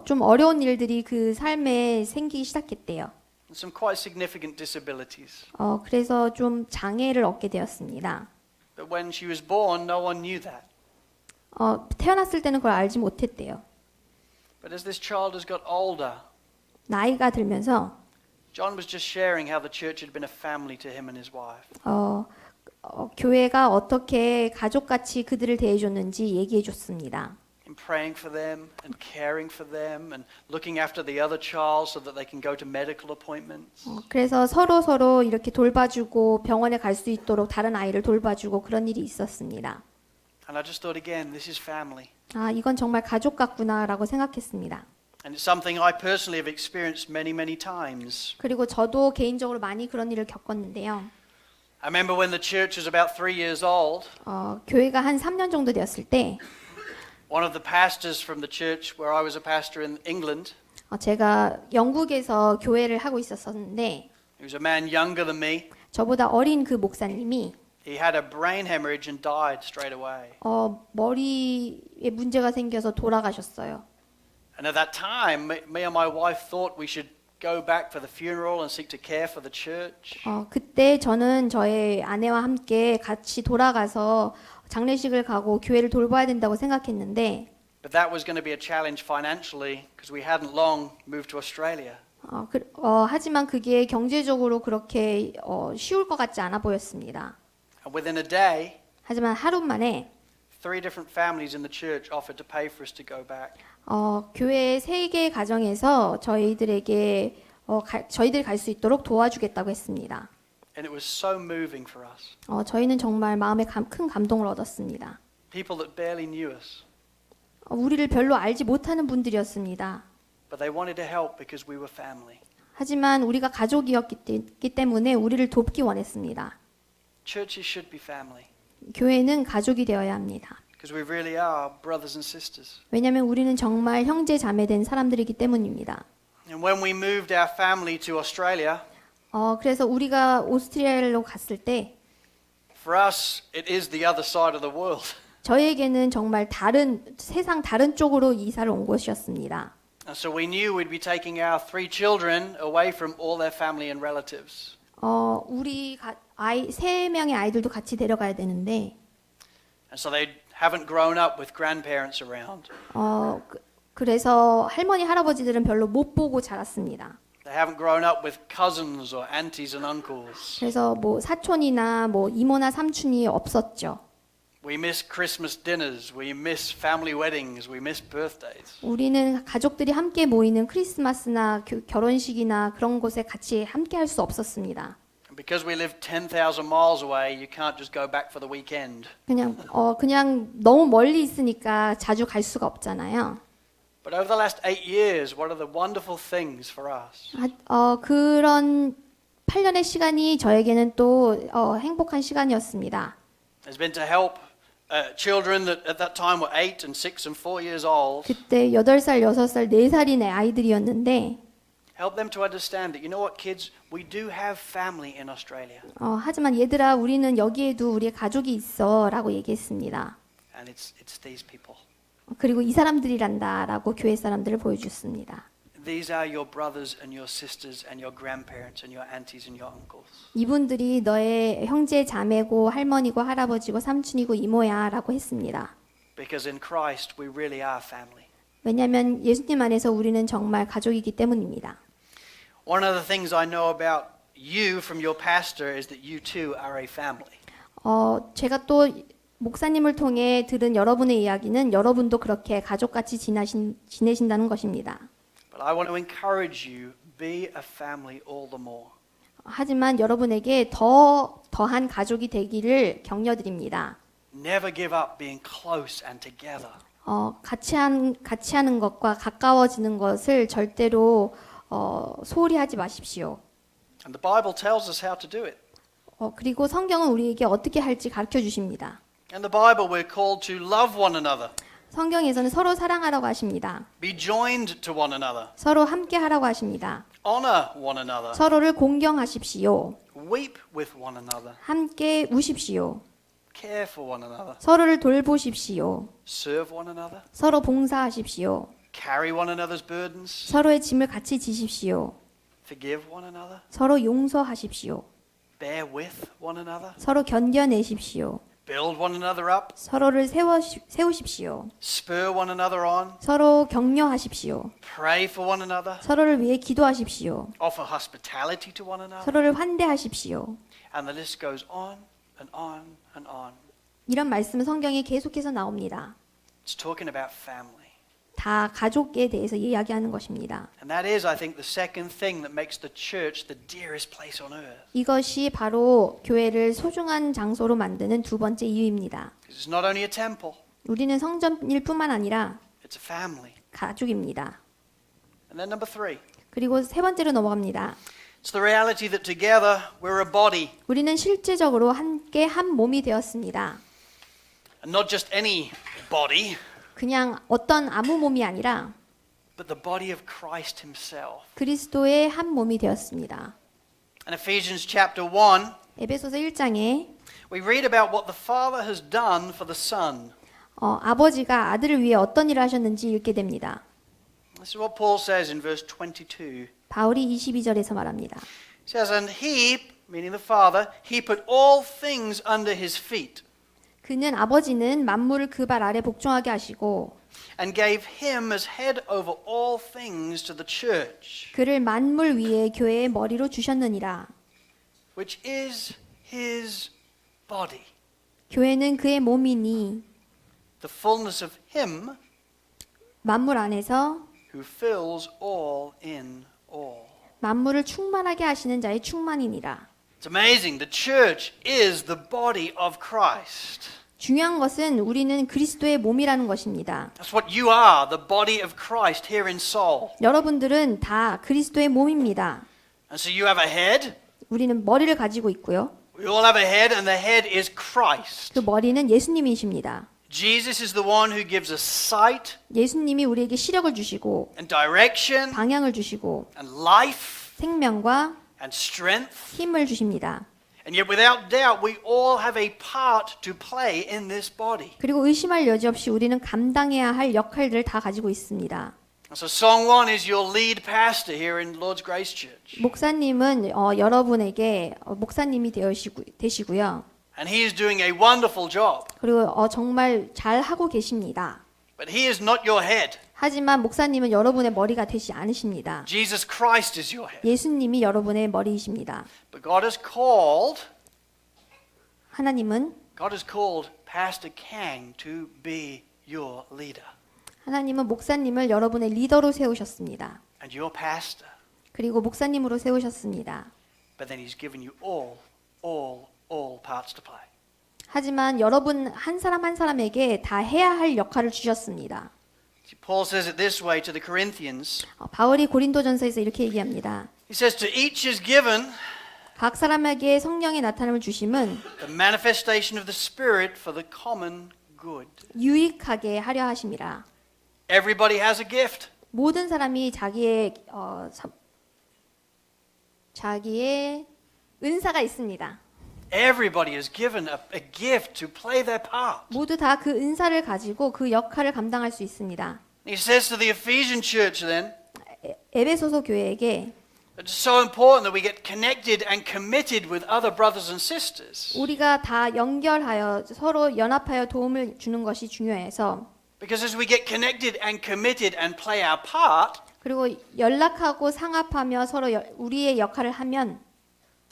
S2: 좀 어려운 일들이 그 삶에 생기기 시작했대요.
S1: And some quite significant disabilities.
S2: 그래서 좀 장애를 얻게 되었습니다.
S1: But when she was born, no one knew that.
S2: 태어났을 때는 그걸 알지 못했대요.
S1: But as this child has got older,
S2: 나이가 들면서
S1: John was just sharing how the church had been a family to him and his wife.
S2: 교회가 어떻게 가족같이 그들을 대해줬는지 얘기해 줬습니다.
S1: In praying for them and caring for them and looking after the other child so that they can go to medical appointments.
S2: 그래서 서로 이렇게 돌봐주고 병원에 갈 수 있도록 다른 아이를 돌봐주고 그런 일이 있었습니다.
S1: And I just thought again, this is family.
S2: 이건 정말 가족 같구나라고 생각했습니다.
S1: And it's something I personally have experienced many times.
S2: 그리고 저도 개인적으로 많이 그런 일을 겪었는데요.
S1: I remember when the church was about 3 years old,
S2: 교회가 한 3년 정도 되었을 때
S1: one of the pastors from the church where I was a pastor in England,
S2: 제가 영국에서 교회를 하고 있었는데
S1: he was a man younger than me.
S2: 저보다 어린 그 목사님이
S1: He had a brain hemorrhage and died straight away.
S2: 머리에 문제가 생겨서 돌아가셨어요.
S1: And at that time, me and my wife thought we should go back for the funeral and seek to care for the church.
S2: 그때 저는 저의 아내와 함께 같이 돌아가서 장례식을 가고 교회를 돌봐야 된다고 생각했는데
S1: But that was going to be a challenge financially because we hadn't long moved to Australia.
S2: 하지만 그게 경제적으로 그렇게 쉬울 것 같지 않아 보였습니다.
S1: And within a day,
S2: 하지만 하루 만에
S1: 3 different families in the church offered to pay for us to go back.
S2: 교회 3개 가정에서 저희들에게 저희들이 갈 수 있도록 도와주겠다고 했습니다.
S1: And it was so moving for us.
S2: 저희는 정말 마음에 큰 감동을 얻었습니다.
S1: People that barely knew us,
S2: 우리를 별로 알지 못하는 분들이었습니다.
S1: but they wanted to help because we were family.
S2: 하지만 우리가 가족이었기 때문에 우리를 돕기 원했습니다.
S1: Churches should be family
S2: 교회는 가족이 되어야 합니다.
S1: because we really are brothers and sisters.
S2: 왜냐하면 우리는 정말 형제 자매된 사람들이기 때문입니다.
S1: And when we moved our family to Australia,
S2: 그래서 우리가 오스트리아로 갔을 때
S1: for us, it is the other side of the world.
S2: 저희에게는 정말 세상 다른 쪽으로 이사를 온 곳이었습니다.
S1: And so we knew we'd be taking our 3 children away from all their family and relatives.
S2: 우리 3명의 아이들도 같이 데려가야 되는데
S1: And so they haven't grown up with grandparents around.
S2: 그래서 할머니 할아버지들은 별로 못 보고 자랐습니다.
S1: They haven't grown up with cousins or aunties and uncles.
S2: 그래서 뭐 사촌이나 뭐 이모나 삼촌이 없었죠.
S1: We miss Christmas dinners, we miss family weddings, we miss birthdays.
S2: 우리는 가족들이 함께 모이는 크리스마스나 결혼식이나 그런 곳에 같이 함께 할 수 없었습니다.
S1: And because we live 10,000 miles away, you can't just go back for the weekend.
S2: 그냥 너무 멀리 있으니까 자주 갈 수가 없잖아요.
S1: But over the last 8 years, what are the wonderful things for us?
S2: 그런 8년의 시간이 저에게는 또 행복한 시간이었습니다.
S1: Has been to help children that at that time were 8 and 6 and 4 years old.
S2: 그때 8살, 6살, 4살인 아이들이었는데
S1: Help them to understand that, you know what, kids, we do have family in Australia.
S2: 하지만 얘들아, 우리는 여기에도 우리의 가족이 있어라고 얘기했습니다.
S1: And it's these people.
S2: 그리고 이 사람들이란다라고 교회 사람들을 보여줬습니다.
S1: these are your brothers and your sisters and your grandparents and your aunties and your uncles.
S2: 이분들이 너의 형제 자매고 할머니고 할아버지고 삼촌이고 이모야라고 했습니다.
S1: Because in Christ we really are family.
S2: 왜냐하면 예수님 안에서 우리는 정말 가족이기 때문입니다.
S1: One of the things I know about you from your pastor is that you too are a family.
S2: 제가 또 목사님을 통해 들은 여러분의 이야기는 여러분도 그렇게 가족같이 지내신다는 것입니다.
S1: But I want to encourage you, be a family all the more.
S2: 하지만 여러분에게 더한 가족이 되기를 격려드립니다.
S1: Never give up being close and together.
S2: 같이 하는 것과 가까워지는 것을 절대로 소홀히 하지 마십시오.
S1: And the Bible tells us how to do it.
S2: 그리고 성경은 우리에게 어떻게 할지 가르쳐 주십니다.
S1: In the Bible we're called to love one another,
S2: 성경에서는 서로 사랑하라고 하십니다.
S1: be joined to one another,
S2: 서로 함께 하라고 하십니다.
S1: honor one another,
S2: 서로를 공경하십시오.
S1: weep with one another,
S2: 함께 우십시오.
S1: care for one another,
S2: 서로를 돌보십시오.
S1: serve one another,
S2: 서로 봉사하십시오.
S1: carry one another's burdens,
S2: 서로의 짐을 같이 지십시오.
S1: forgive one another,
S2: 서로 용서하십시오.
S1: bear with one another,
S2: 서로 견뎌내십시오.
S1: build one another up,
S2: 서로를 세우십시오.
S1: spur one another on,
S2: 서로 격려하십시오.
S1: pray for one another,
S2: 서로를 위해 기도하십시오.
S1: offer hospitality to one another,
S2: 서로를 환대하십시오.
S1: and the list goes on and on and on.
S2: 이런 말씀은 성경에 계속해서 나옵니다.
S1: It's talking about family.
S2: 다 가족에 대해서 이야기하는 것입니다.
S1: And that is, I think, the second thing that makes the church the dearest place on earth.
S2: 이것이 바로 교회를 소중한 장소로 만드는 두 번째 이유입니다.
S1: It's not only a temple,
S2: 우리는 성전일 뿐만 아니라
S1: it's a family.
S2: 가족입니다.
S1: And then number 3,
S2: 그리고 세 번째로 넘어갑니다.
S1: it's the reality that together we're a body.
S2: 우리는 실제적으로 함께 한 몸이 되었습니다.
S1: And not just any body,
S2: 그냥 어떤 아무 몸이 아니라
S1: but the body of Christ himself.
S2: 그리스도의 한 몸이 되었습니다.
S1: In Ephesians chapter 1,
S2: 에베소서 1장에
S1: we read about what the Father has done for the Son.
S2: 아버지가 아들을 위해 어떤 일을 하셨는지 읽게 됩니다.
S1: This is what Paul says in verse 22.
S2: 바울이 22절에서 말합니다.
S1: He says, and he, meaning the Father, he put all things under his feet
S2: 그는 아버지는 만물을 그 발 아래 복종하게 하시고
S1: and gave him as head over all things to the church,
S2: 그를 만물 위에 교회의 머리로 주셨느니라.
S1: which is his body,
S2: 교회는 그의 몸이니
S1: the fullness of him
S2: 만물 안에서
S1: who fills all in all.
S2: 만물을 충만하게 하시는 자의 충만이니라.
S1: It's amazing. The church is the body of Christ.
S2: 중요한 것은 우리는 그리스도의 몸이라는 것입니다.
S1: That's what you are, the body of Christ here in Seoul.
S2: 여러분들은 다 그리스도의 몸입니다.
S1: And so you have a head.
S2: 우리는 머리를 가지고 있고요.
S1: We all have a head, and the head is Christ.
S2: 그 머리는 예수님이십니다.
S1: Jesus is the one who gives us sight
S2: 예수님이 우리에게 시력을 주시고
S1: and direction
S2: 방향을 주시고
S1: and life
S2: 생명과
S1: and strength.
S2: 힘을 주십니다.
S1: And yet, without doubt, we all have a part to play in this body.
S2: 그리고 의심할 여지 없이 우리는 감당해야 할 역할들을 다 가지고 있습니다.
S1: So, Song Won is your lead pastor here in Lord's Grace Church.
S2: 목사님은 여러분에게 목사님이 되시고요.
S1: And he is doing a wonderful job.
S2: 그리고 정말 잘 하고 계십니다.
S1: But he is not your head.
S2: 하지만 목사님은 여러분의 머리가 되지 않으십니다.
S1: Jesus Christ is your head.
S2: 예수님이 여러분의 머리이십니다.
S1: But God has called
S2: 하나님은
S1: Pastor Kang to be your leader.
S2: 목사님을 여러분의 리더로 세우셨습니다.
S1: And your pastor.
S2: 그리고 목사님으로 세우셨습니다.
S1: But then he's given you all parts to play.
S2: 하지만 여러분 한 사람 한 사람에게 다 해야 할 역할을 주셨습니다.
S1: See, Paul says it this way to the Corinthians.
S2: 바울이 고린도전서에서 이렇게 얘기합니다.
S1: He says to each is given
S2: 각 사람에게 성령의 나타남을 주심은
S1: the manifestation of the Spirit for the common good.
S2: 유익하게 하려 하심이라.
S1: Everybody has a gift.
S2: 모든 사람이 자기의 은사가 있습니다.
S1: Everybody is given a gift to play their part.
S2: 모두 다 그 은사를 가지고 그 역할을 감당할 수 있습니다.
S1: He says to the Ephesian church then,
S2: 에베소서 교회에게
S1: It's so important that we get connected and committed with other brothers and sisters.
S2: 우리가 다 연결하여 서로 연합하여 도움을 주는 것이 중요해서
S1: Because as we get connected and committed and play our part,
S2: 그리고 연락하고 상합하며 서로 우리의 역할을 하면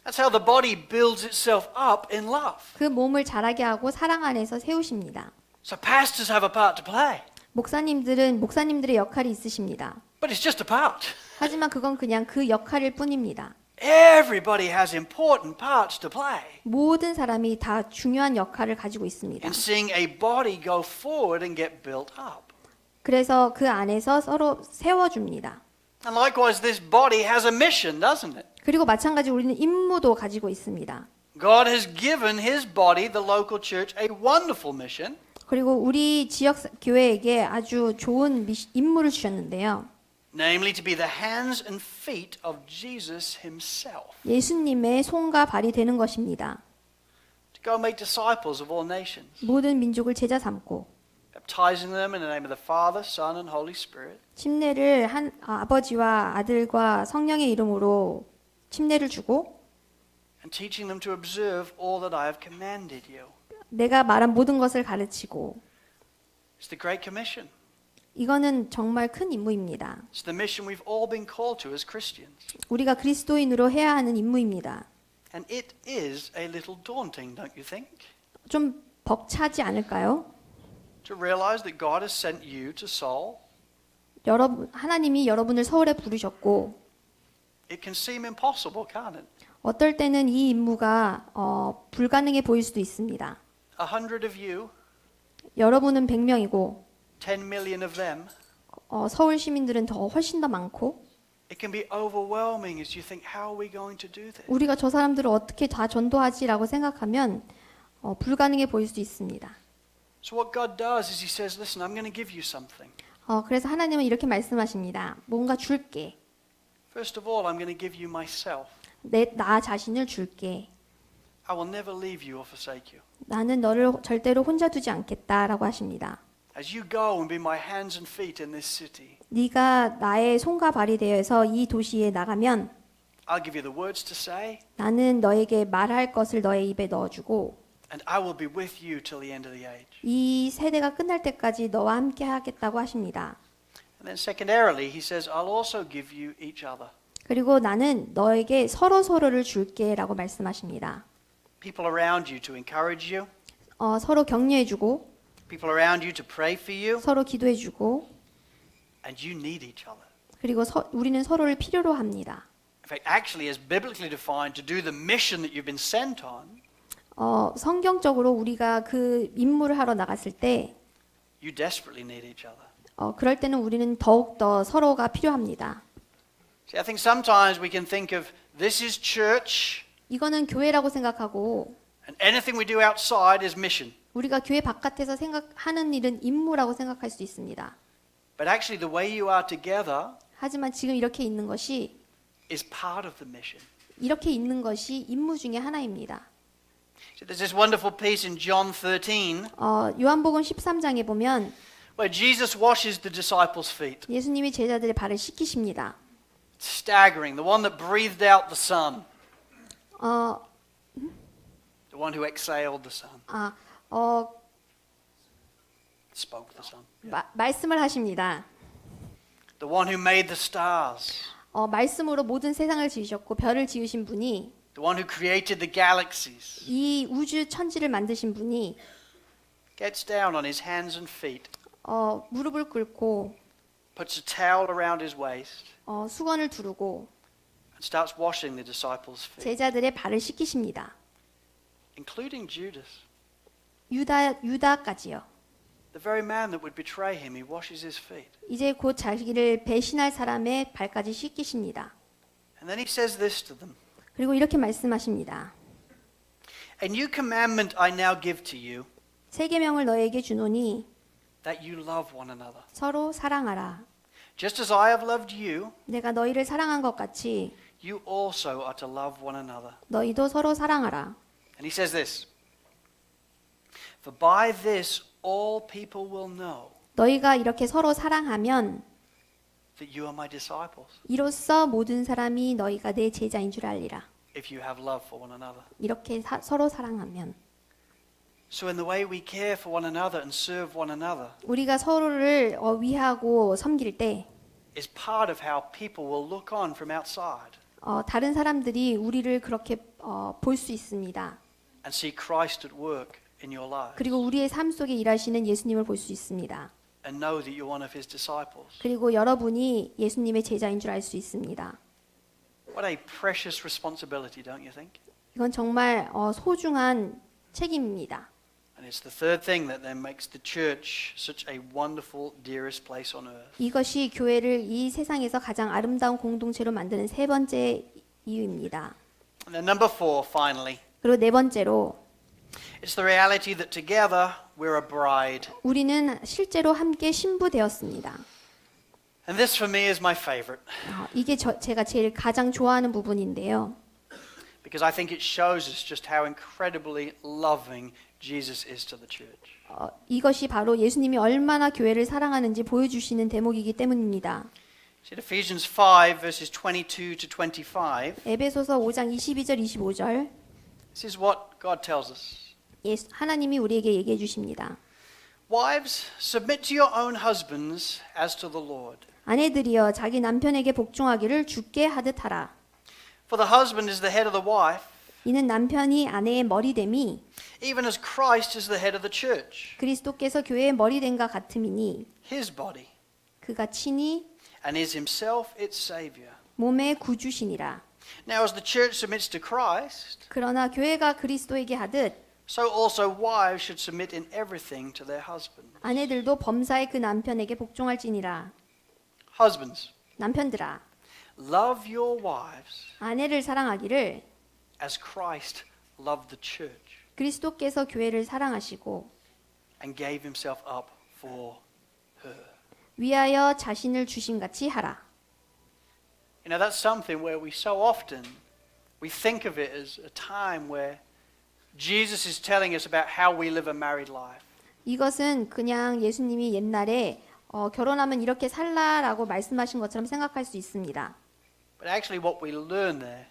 S1: that's how the body builds itself up in love.
S2: 그 몸을 자라게 하고 사랑 안에서 세우십니다.
S1: So pastors have a part to play,
S2: 목사님들은 목사님들의 역할이 있으십니다.
S1: but it's just a part.
S2: 하지만 그건 그냥 그 역할일 뿐입니다.
S1: Everybody has important parts to play
S2: 모든 사람이 다 중요한 역할을 가지고 있습니다.
S1: in seeing a body go forward and get built up.
S2: 그래서 그 안에서 서로 세워줍니다.
S1: And likewise, this body has a mission, doesn't it?
S2: 그리고 마찬가지로 우리는 임무도 가지고 있습니다.
S1: God has given His body, the local church, a wonderful mission.
S2: 그리고 우리 지역 교회에게 아주 좋은 임무를 주셨는데요.
S1: Namely, to be the hands and feet of Jesus Himself.
S2: 예수님의 손과 발이 되는 것입니다.
S1: To go make disciples of all nations,
S2: 모든 민족을 제자 삼고
S1: baptizing them in the name of the Father, Son, and Holy Spirit,
S2: 침례를 아버지와 아들과 성령의 이름으로 침례를 주고
S1: and teaching them to observe all that I have commanded you.
S2: 내가 말한 모든 것을 가르치고
S1: It's the Great Commission.
S2: 이거는 정말 큰 임무입니다.
S1: It's the mission we've all been called to as Christians.
S2: 우리가 그리스도인으로 해야 하는 임무입니다.
S1: And it is a little daunting, don't you think?
S2: 좀 벅차지 않을까요?
S1: To realize that God has sent you to Seoul.
S2: 하나님이 여러분을 서울에 부르셨고
S1: It can seem impossible, can't it?
S2: 어떨 때는 이 임무가 불가능해 보일 수도 있습니다.
S1: 100 of you,
S2: 여러분은 100명이고
S1: 10 million of them.
S2: 서울 시민들은 더 훨씬 더 많고
S1: It can be overwhelming as you think, how are we going to do this?
S2: 우리가 저 사람들을 어떻게 다 전도하지라고 생각하면 불가능해 보일 수도 있습니다.
S1: So what God does is He says, listen, I'm going to give you something.
S2: 그래서 하나님은 이렇게 말씀하십니다. 뭔가 줄게.
S1: First of all, I'm going to give you myself.
S2: 나 자신을 줄게.
S1: I will never leave you or forsake you.
S2: 나는 너를 절대로 혼자 두지 않겠다라고 하십니다.
S1: As you go and be my hands and feet in this city,
S2: 네가 나의 손과 발이 되어서 이 도시에 나가면
S1: I'll give you the words to say,
S2: 나는 너에게 말할 것을 너의 입에 넣어주고
S1: and I will be with you till the end of the age.
S2: 이 세대가 끝날 때까지 너와 함께 하겠다고 하십니다.
S1: And then secondarily, He says, I'll also give you each other.
S2: 그리고 나는 너에게 서로를 줄게라고 말씀하십니다.
S1: People around you to encourage you,
S2: 서로 격려해주고
S1: people around you to pray for you,
S2: 서로 기도해주고
S1: and you need each other.
S2: 그리고 우리는 서로를 필요로 합니다.
S1: In fact, actually, as biblically defined, to do the mission that you've been sent on,
S2: 성경적으로 우리가 그 임무를 하러 나갔을 때
S1: you desperately need each other.
S2: 그럴 때는 우리는 더욱더 서로가 필요합니다.
S1: See, I think sometimes we can think of this is church,
S2: 이거는 교회라고 생각하고
S1: and anything we do outside is mission.
S2: 우리가 교회 바깥에서 생각하는 일은 임무라고 생각할 수 있습니다.
S1: But actually, the way you are together
S2: 하지만 지금 이렇게 있는 것이
S1: is part of the mission.
S2: 이렇게 있는 것이 임무 중에 하나입니다.
S1: So there's this wonderful piece in John 13
S2: 요한복음 13장에 보면
S1: where Jesus washes the disciples' feet.
S2: 예수님이 제자들의 발을 씻기십니다.
S1: Staggering, the one that breathed out the sun, the one who exhaled the sun, spoke the sun,
S2: 말씀을 하십니다.
S1: the one who made the stars,
S2: 말씀으로 모든 세상을 지으셨고 별을 지으신 분이
S1: the one who created the galaxies,
S2: 이 우주 천지를 만드신 분이
S1: gets down on his hands and feet,
S2: 무릎을 꿇고
S1: puts a towel around his waist,
S2: 수건을 두르고
S1: and starts washing the disciples' feet,
S2: 제자들의 발을 씻기십니다.
S1: including Judas,
S2: 유다까지요.
S1: the very man that would betray him. He washes his feet.
S2: 이제 곧 자기를 배신할 사람의 발까지 씻기십니다.
S1: And then he says this to them.
S2: 그리고 이렇게 말씀하십니다.
S1: A new commandment I now give to you,
S2: 새 계명을 너에게 주노니
S1: that you love one another.
S2: 서로 사랑하라.
S1: Just as I have loved you,
S2: 내가 너희를 사랑한 것 같이
S1: you also are to love one another.
S2: 너희도 서로 사랑하라.
S1: And he says this, for by this all people will know
S2: 너희가 이렇게 서로 사랑하면
S1: that you are my disciples,
S2: 이로써 모든 사람이 너희가 내 제자인 줄 알리라.
S1: if you have love for one another.
S2: 이렇게 서로 사랑하면
S1: So in the way we care for one another and serve one another
S2: 우리가 서로를 위하고 섬길 때
S1: is part of how people will look on from outside
S2: 다른 사람들이 우리를 그렇게 볼 수 있습니다.
S1: and see Christ at work in your lives
S2: 그리고 우리의 삶 속에 일하시는 예수님을 볼 수 있습니다.
S1: and know that you're one of his disciples.
S2: 그리고 여러분이 예수님의 제자인 줄 알 수 있습니다.
S1: What a precious responsibility, don't you think?
S2: 이건 정말 소중한 책임입니다.
S1: And it's the third thing that then makes the church such a wonderful, dearest place on earth.
S2: 이것이 교회를 이 세상에서 가장 아름다운 공동체로 만드는 세 번째 이유입니다.
S1: And then number 4, finally,
S2: 그리고 네 번째로
S1: it's the reality that together we're a bride.
S2: 우리는 실제로 함께 신부되었습니다.
S1: And this for me is my favorite
S2: 이게 제가 제일 가장 좋아하는 부분인데요.
S1: because I think it shows us just how incredibly loving Jesus is to the church.
S2: 이것이 바로 예수님이 얼마나 교회를 사랑하는지 보여주시는 대목이기 때문입니다.
S1: See, Ephesians 5 verses 22 to 25,
S2: 에베소서 5장 22절 25절
S1: this is what God tells us.
S2: 하나님이 우리에게 얘기해 주십니다.
S1: Wives, submit to your own husbands as to the Lord.
S2: 아내들이여 자기 남편에게 복종하기를 주께 하듯 하라.
S1: For the husband is the head of the wife,
S2: 이는 남편이 아내의 머리됨이
S1: even as Christ is the head of the church,
S2: 그리스도께서 교회의 머리됨과 같음이니
S1: his body,
S2: 그가 친히
S1: and is himself its Savior.
S2: 몸의 구주시니라.
S1: Now as the church submits to Christ,
S2: 그러나 교회가 그리스도에게 하듯
S1: so also wives should submit in everything to their husband.
S2: 아내들도 범사에 그 남편에게 복종할지니라.
S1: Husbands,
S2: 남편들아
S1: love your wives
S2: 아내를 사랑하기를
S1: as Christ loved the church
S2: 그리스도께서 교회를 사랑하시고
S1: and gave himself up for her.
S2: 위하여 자신을 주심같이 하라.
S1: You know, that's something where we so often, we think of it as a time where Jesus is telling us about how we live a married life.
S2: 이것은 그냥 예수님이 옛날에 결혼하면 이렇게 살라라고 말씀하신 것처럼 생각할 수 있습니다.
S1: But actually what we learn there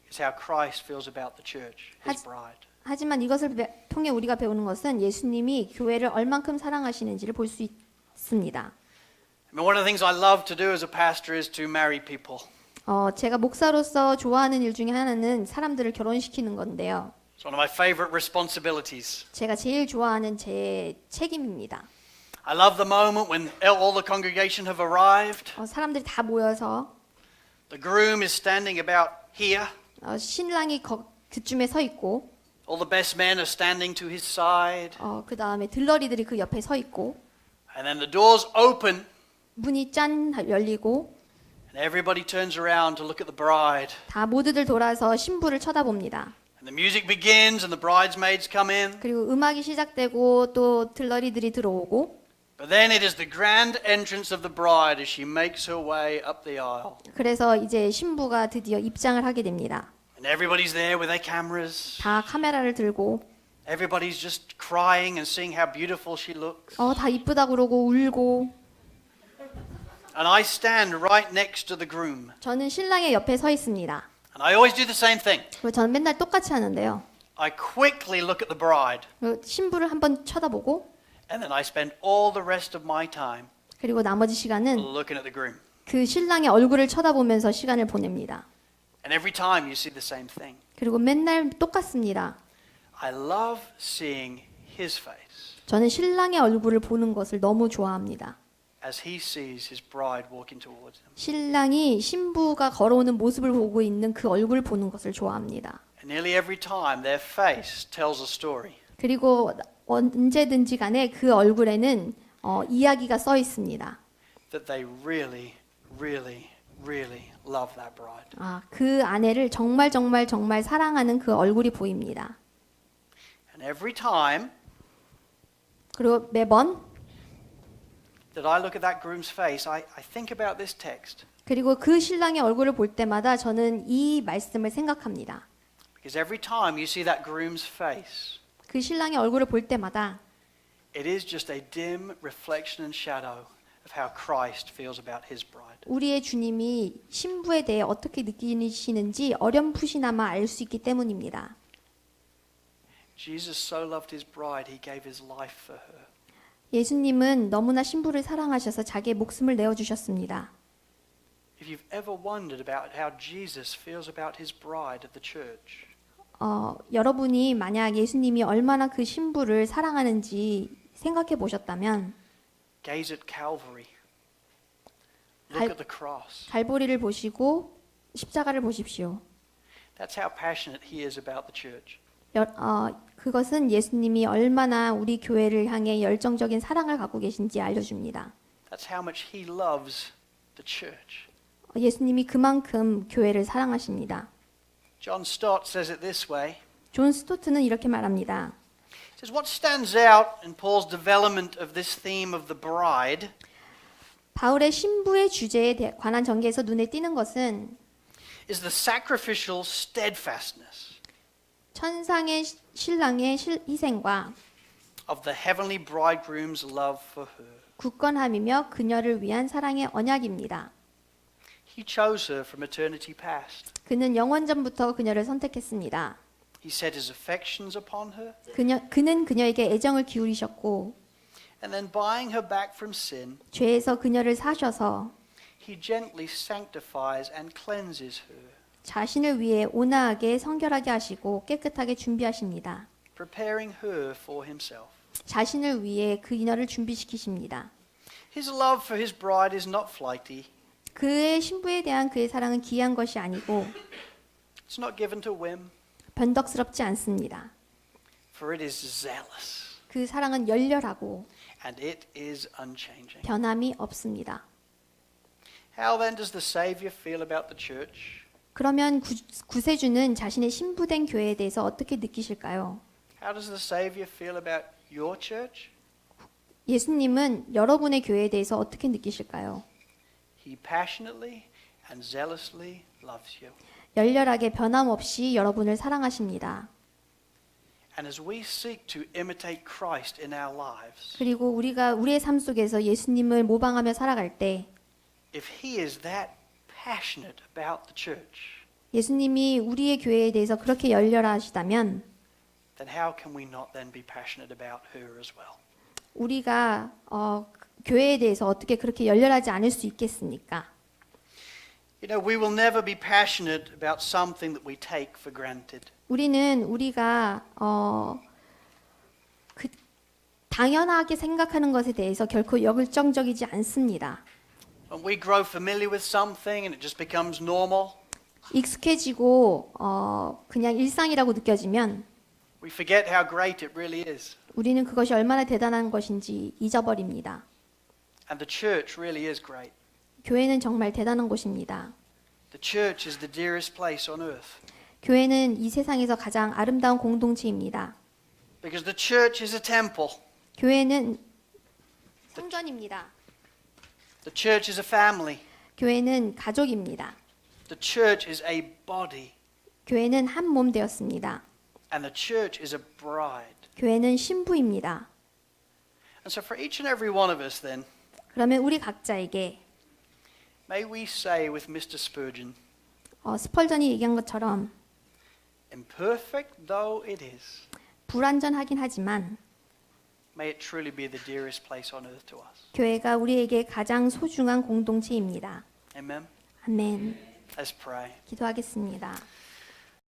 S1: is how Christ feels about the church, his bride.
S2: 하지만 이것을 통해 우리가 배우는 것은 예수님이 교회를 얼만큼 사랑하시는지를 볼 수 있습니다.
S1: I mean, one of the things I love to do as a pastor is to marry people.
S2: 제가 목사로서 좋아하는 일 중에 하나는 사람들을 결혼시키는 건데요.
S1: It's one of my favorite responsibilities.
S2: 제가 제일 좋아하는 제 책임입니다.
S1: I love the moment when all the congregation have arrived.
S2: 사람들이 다 모여서
S1: The groom is standing about here.
S2: 신랑이 그쯤에 서 있고
S1: All the best men are standing to his side.
S2: 그 다음에 들러리들이 그 옆에 서 있고
S1: And then the doors open
S2: 문이 짠 열리고
S1: and everybody turns around to look at the bride.
S2: 다 모두들 돌아서 신부를 쳐다봅니다.
S1: And the music begins and the bridesmaids come in.
S2: 그리고 음악이 시작되고 또 들러리들이 들어오고
S1: But then it is the grand entrance of the bride as she makes her way up the aisle.
S2: 그래서 이제 신부가 드디어 입장을 하게 됩니다.
S1: And everybody's there with their cameras.
S2: 다 카메라를 들고
S1: Everybody's just crying and seeing how beautiful she looks.
S2: 다 이쁘다 그러고 울고
S1: And I stand right next to the groom.
S2: 저는 신랑의 옆에 서 있습니다.
S1: And I always do the same thing.
S2: 그리고 저는 맨날 똑같이 하는데요.
S1: I quickly look at the bride.
S2: 그리고 신부를 한번 쳐다보고
S1: And then I spend all the rest of my time
S2: 그리고 나머지 시간은
S1: looking at the groom.
S2: 그 신랑의 얼굴을 쳐다보면서 시간을 보냅니다.
S1: And every time you see the same thing.
S2: 그리고 맨날 똑같습니다.
S1: I love seeing his face
S2: 저는 신랑의 얼굴을 보는 것을 너무 좋아합니다.
S1: as he sees his bride walking towards him.
S2: 신랑이 신부가 걸어오는 모습을 보고 있는 그 얼굴을 보는 것을 좋아합니다.
S1: And nearly every time their face tells a story.
S2: 그리고 언제든지 간에 그 얼굴에는 이야기가 써 있습니다.
S1: That they really, really, really love that bride.
S2: 그 아내를 정말 정말 정말 사랑하는 그 얼굴이 보입니다.
S1: And every time
S2: 그리고 매번
S1: that I look at that groom's face, I think about this text.
S2: 그리고 그 신랑의 얼굴을 볼 때마다 저는 이 말씀을 생각합니다.
S1: Because every time you see that groom's face,
S2: 그 신랑의 얼굴을 볼 때마다
S1: it is just a dim reflection and shadow of how Christ feels about his bride.
S2: 우리의 주님이 신부에 대해 어떻게 느끼시는지 어렴풋이나마 알 수 있기 때문입니다.
S1: Jesus so loved his bride, he gave his life for her.
S2: 예수님은 너무나 신부를 사랑하셔서 자기의 목숨을 내어주셨습니다.
S1: If you've ever wondered about how Jesus feels about his bride of the church,
S2: 여러분이 만약 예수님이 얼마나 그 신부를 사랑하는지 생각해 보셨다면
S1: gaze at Calvary. Look at the cross.
S2: 갈보리를 보시고 십자가를 보십시오.
S1: That's how passionate he is about the church.
S2: 그것은 예수님이 얼마나 우리 교회를 향해 열정적인 사랑을 갖고 계신지 알려줍니다.
S1: That's how much he loves the church.
S2: 예수님이 그만큼 교회를 사랑하십니다.
S1: John Stott says it this way.
S2: 존 스토트는 이렇게 말합니다.
S1: He says, what stands out in Paul's development of this theme of the bride
S2: 바울의 신부의 주제에 관한 전개에서 눈에 띄는 것은
S1: is the sacrificial steadfastness
S2: 천상의 신랑의 희생과
S1: of the heavenly bridegroom's love for her.
S2: 굳건함이며 그녀를 위한 사랑의 언약입니다.
S1: He chose her from eternity past.
S2: 그는 영원전부터 그녀를 선택했습니다.
S1: He set his affections upon her,
S2: 그는 그녀에게 애정을 기울이셨고
S1: and then buying her back from sin,
S2: 죄에서 그녀를 사셔서
S1: he gently sanctifies and cleanses her,
S2: 자신을 위해 온화하게 성결하게 하시고 깨끗하게 준비하십니다.
S1: preparing her for himself.
S2: 자신을 위해 그녀를 준비시키십니다.
S1: His love for his bride is not flighty.
S2: 그의 신부에 대한 그의 사랑은 기이한 것이 아니고
S1: It's not given to whim,
S2: 변덕스럽지 않습니다.
S1: for it is zealous,
S2: 그 사랑은 열렬하고
S1: and it is unchanging.
S2: 변함이 없습니다.
S1: How then does the Savior feel about the church?
S2: 그러면 구세주는 자신의 신부된 교회에 대해서 어떻게 느끼실까요?
S1: How does the Savior feel about your church?
S2: 예수님은 여러분의 교회에 대해서 어떻게 느끼실까요?
S1: He passionately and zealously loves you.
S2: 열렬하게 변함없이 여러분을 사랑하십니다.
S1: And as we seek to imitate Christ in our lives,
S2: 그리고 우리가 우리의 삶 속에서 예수님을 모방하며 살아갈 때
S1: if He is that passionate about the church,
S2: 예수님이 우리의 교회에 대해서 그렇게 열렬하시다면
S1: then how can we not then be passionate about her as well?
S2: 우리가 교회에 대해서 어떻게 그렇게 열렬하지 않을 수 있겠습니까?
S1: You know, we will never be passionate about something that we take for granted.
S2: 우리가 당연하게 생각하는 것에 대해서 결코 역을정적이지 않습니다.
S1: When we grow familiar with something and it just becomes normal,
S2: 익숙해지고 그냥 일상이라고 느껴지면
S1: we forget how great it really is.
S2: 우리는 그것이 얼마나 대단한 것인지 잊어버립니다.
S1: And the church really is great.
S2: 교회는 정말 대단한 곳입니다.
S1: The church is the dearest place on earth.
S2: 교회는 이 세상에서 가장 아름다운 공동체입니다.
S1: Because the church is a temple.
S2: 교회는 성전입니다.
S1: The church is a family.
S2: 교회는 가족입니다.
S1: The church is a body.
S2: 교회는 한 몸 되었습니다.
S1: And the church is a bride.
S2: 교회는 신부입니다.
S1: And so for each and every one of us then,
S2: 그러면 우리 각자에게
S1: may we say with Mr. Spurgeon,
S2: 스펄전이 얘기한 것처럼
S1: imperfect though it is,
S2: 불완전하긴 하지만
S1: may it truly be the dearest place on earth to us.
S2: 교회가 우리에게 가장 소중한 공동체입니다.
S1: Amen.
S2: 아멘.
S1: Let's pray.
S2: 기도하겠습니다.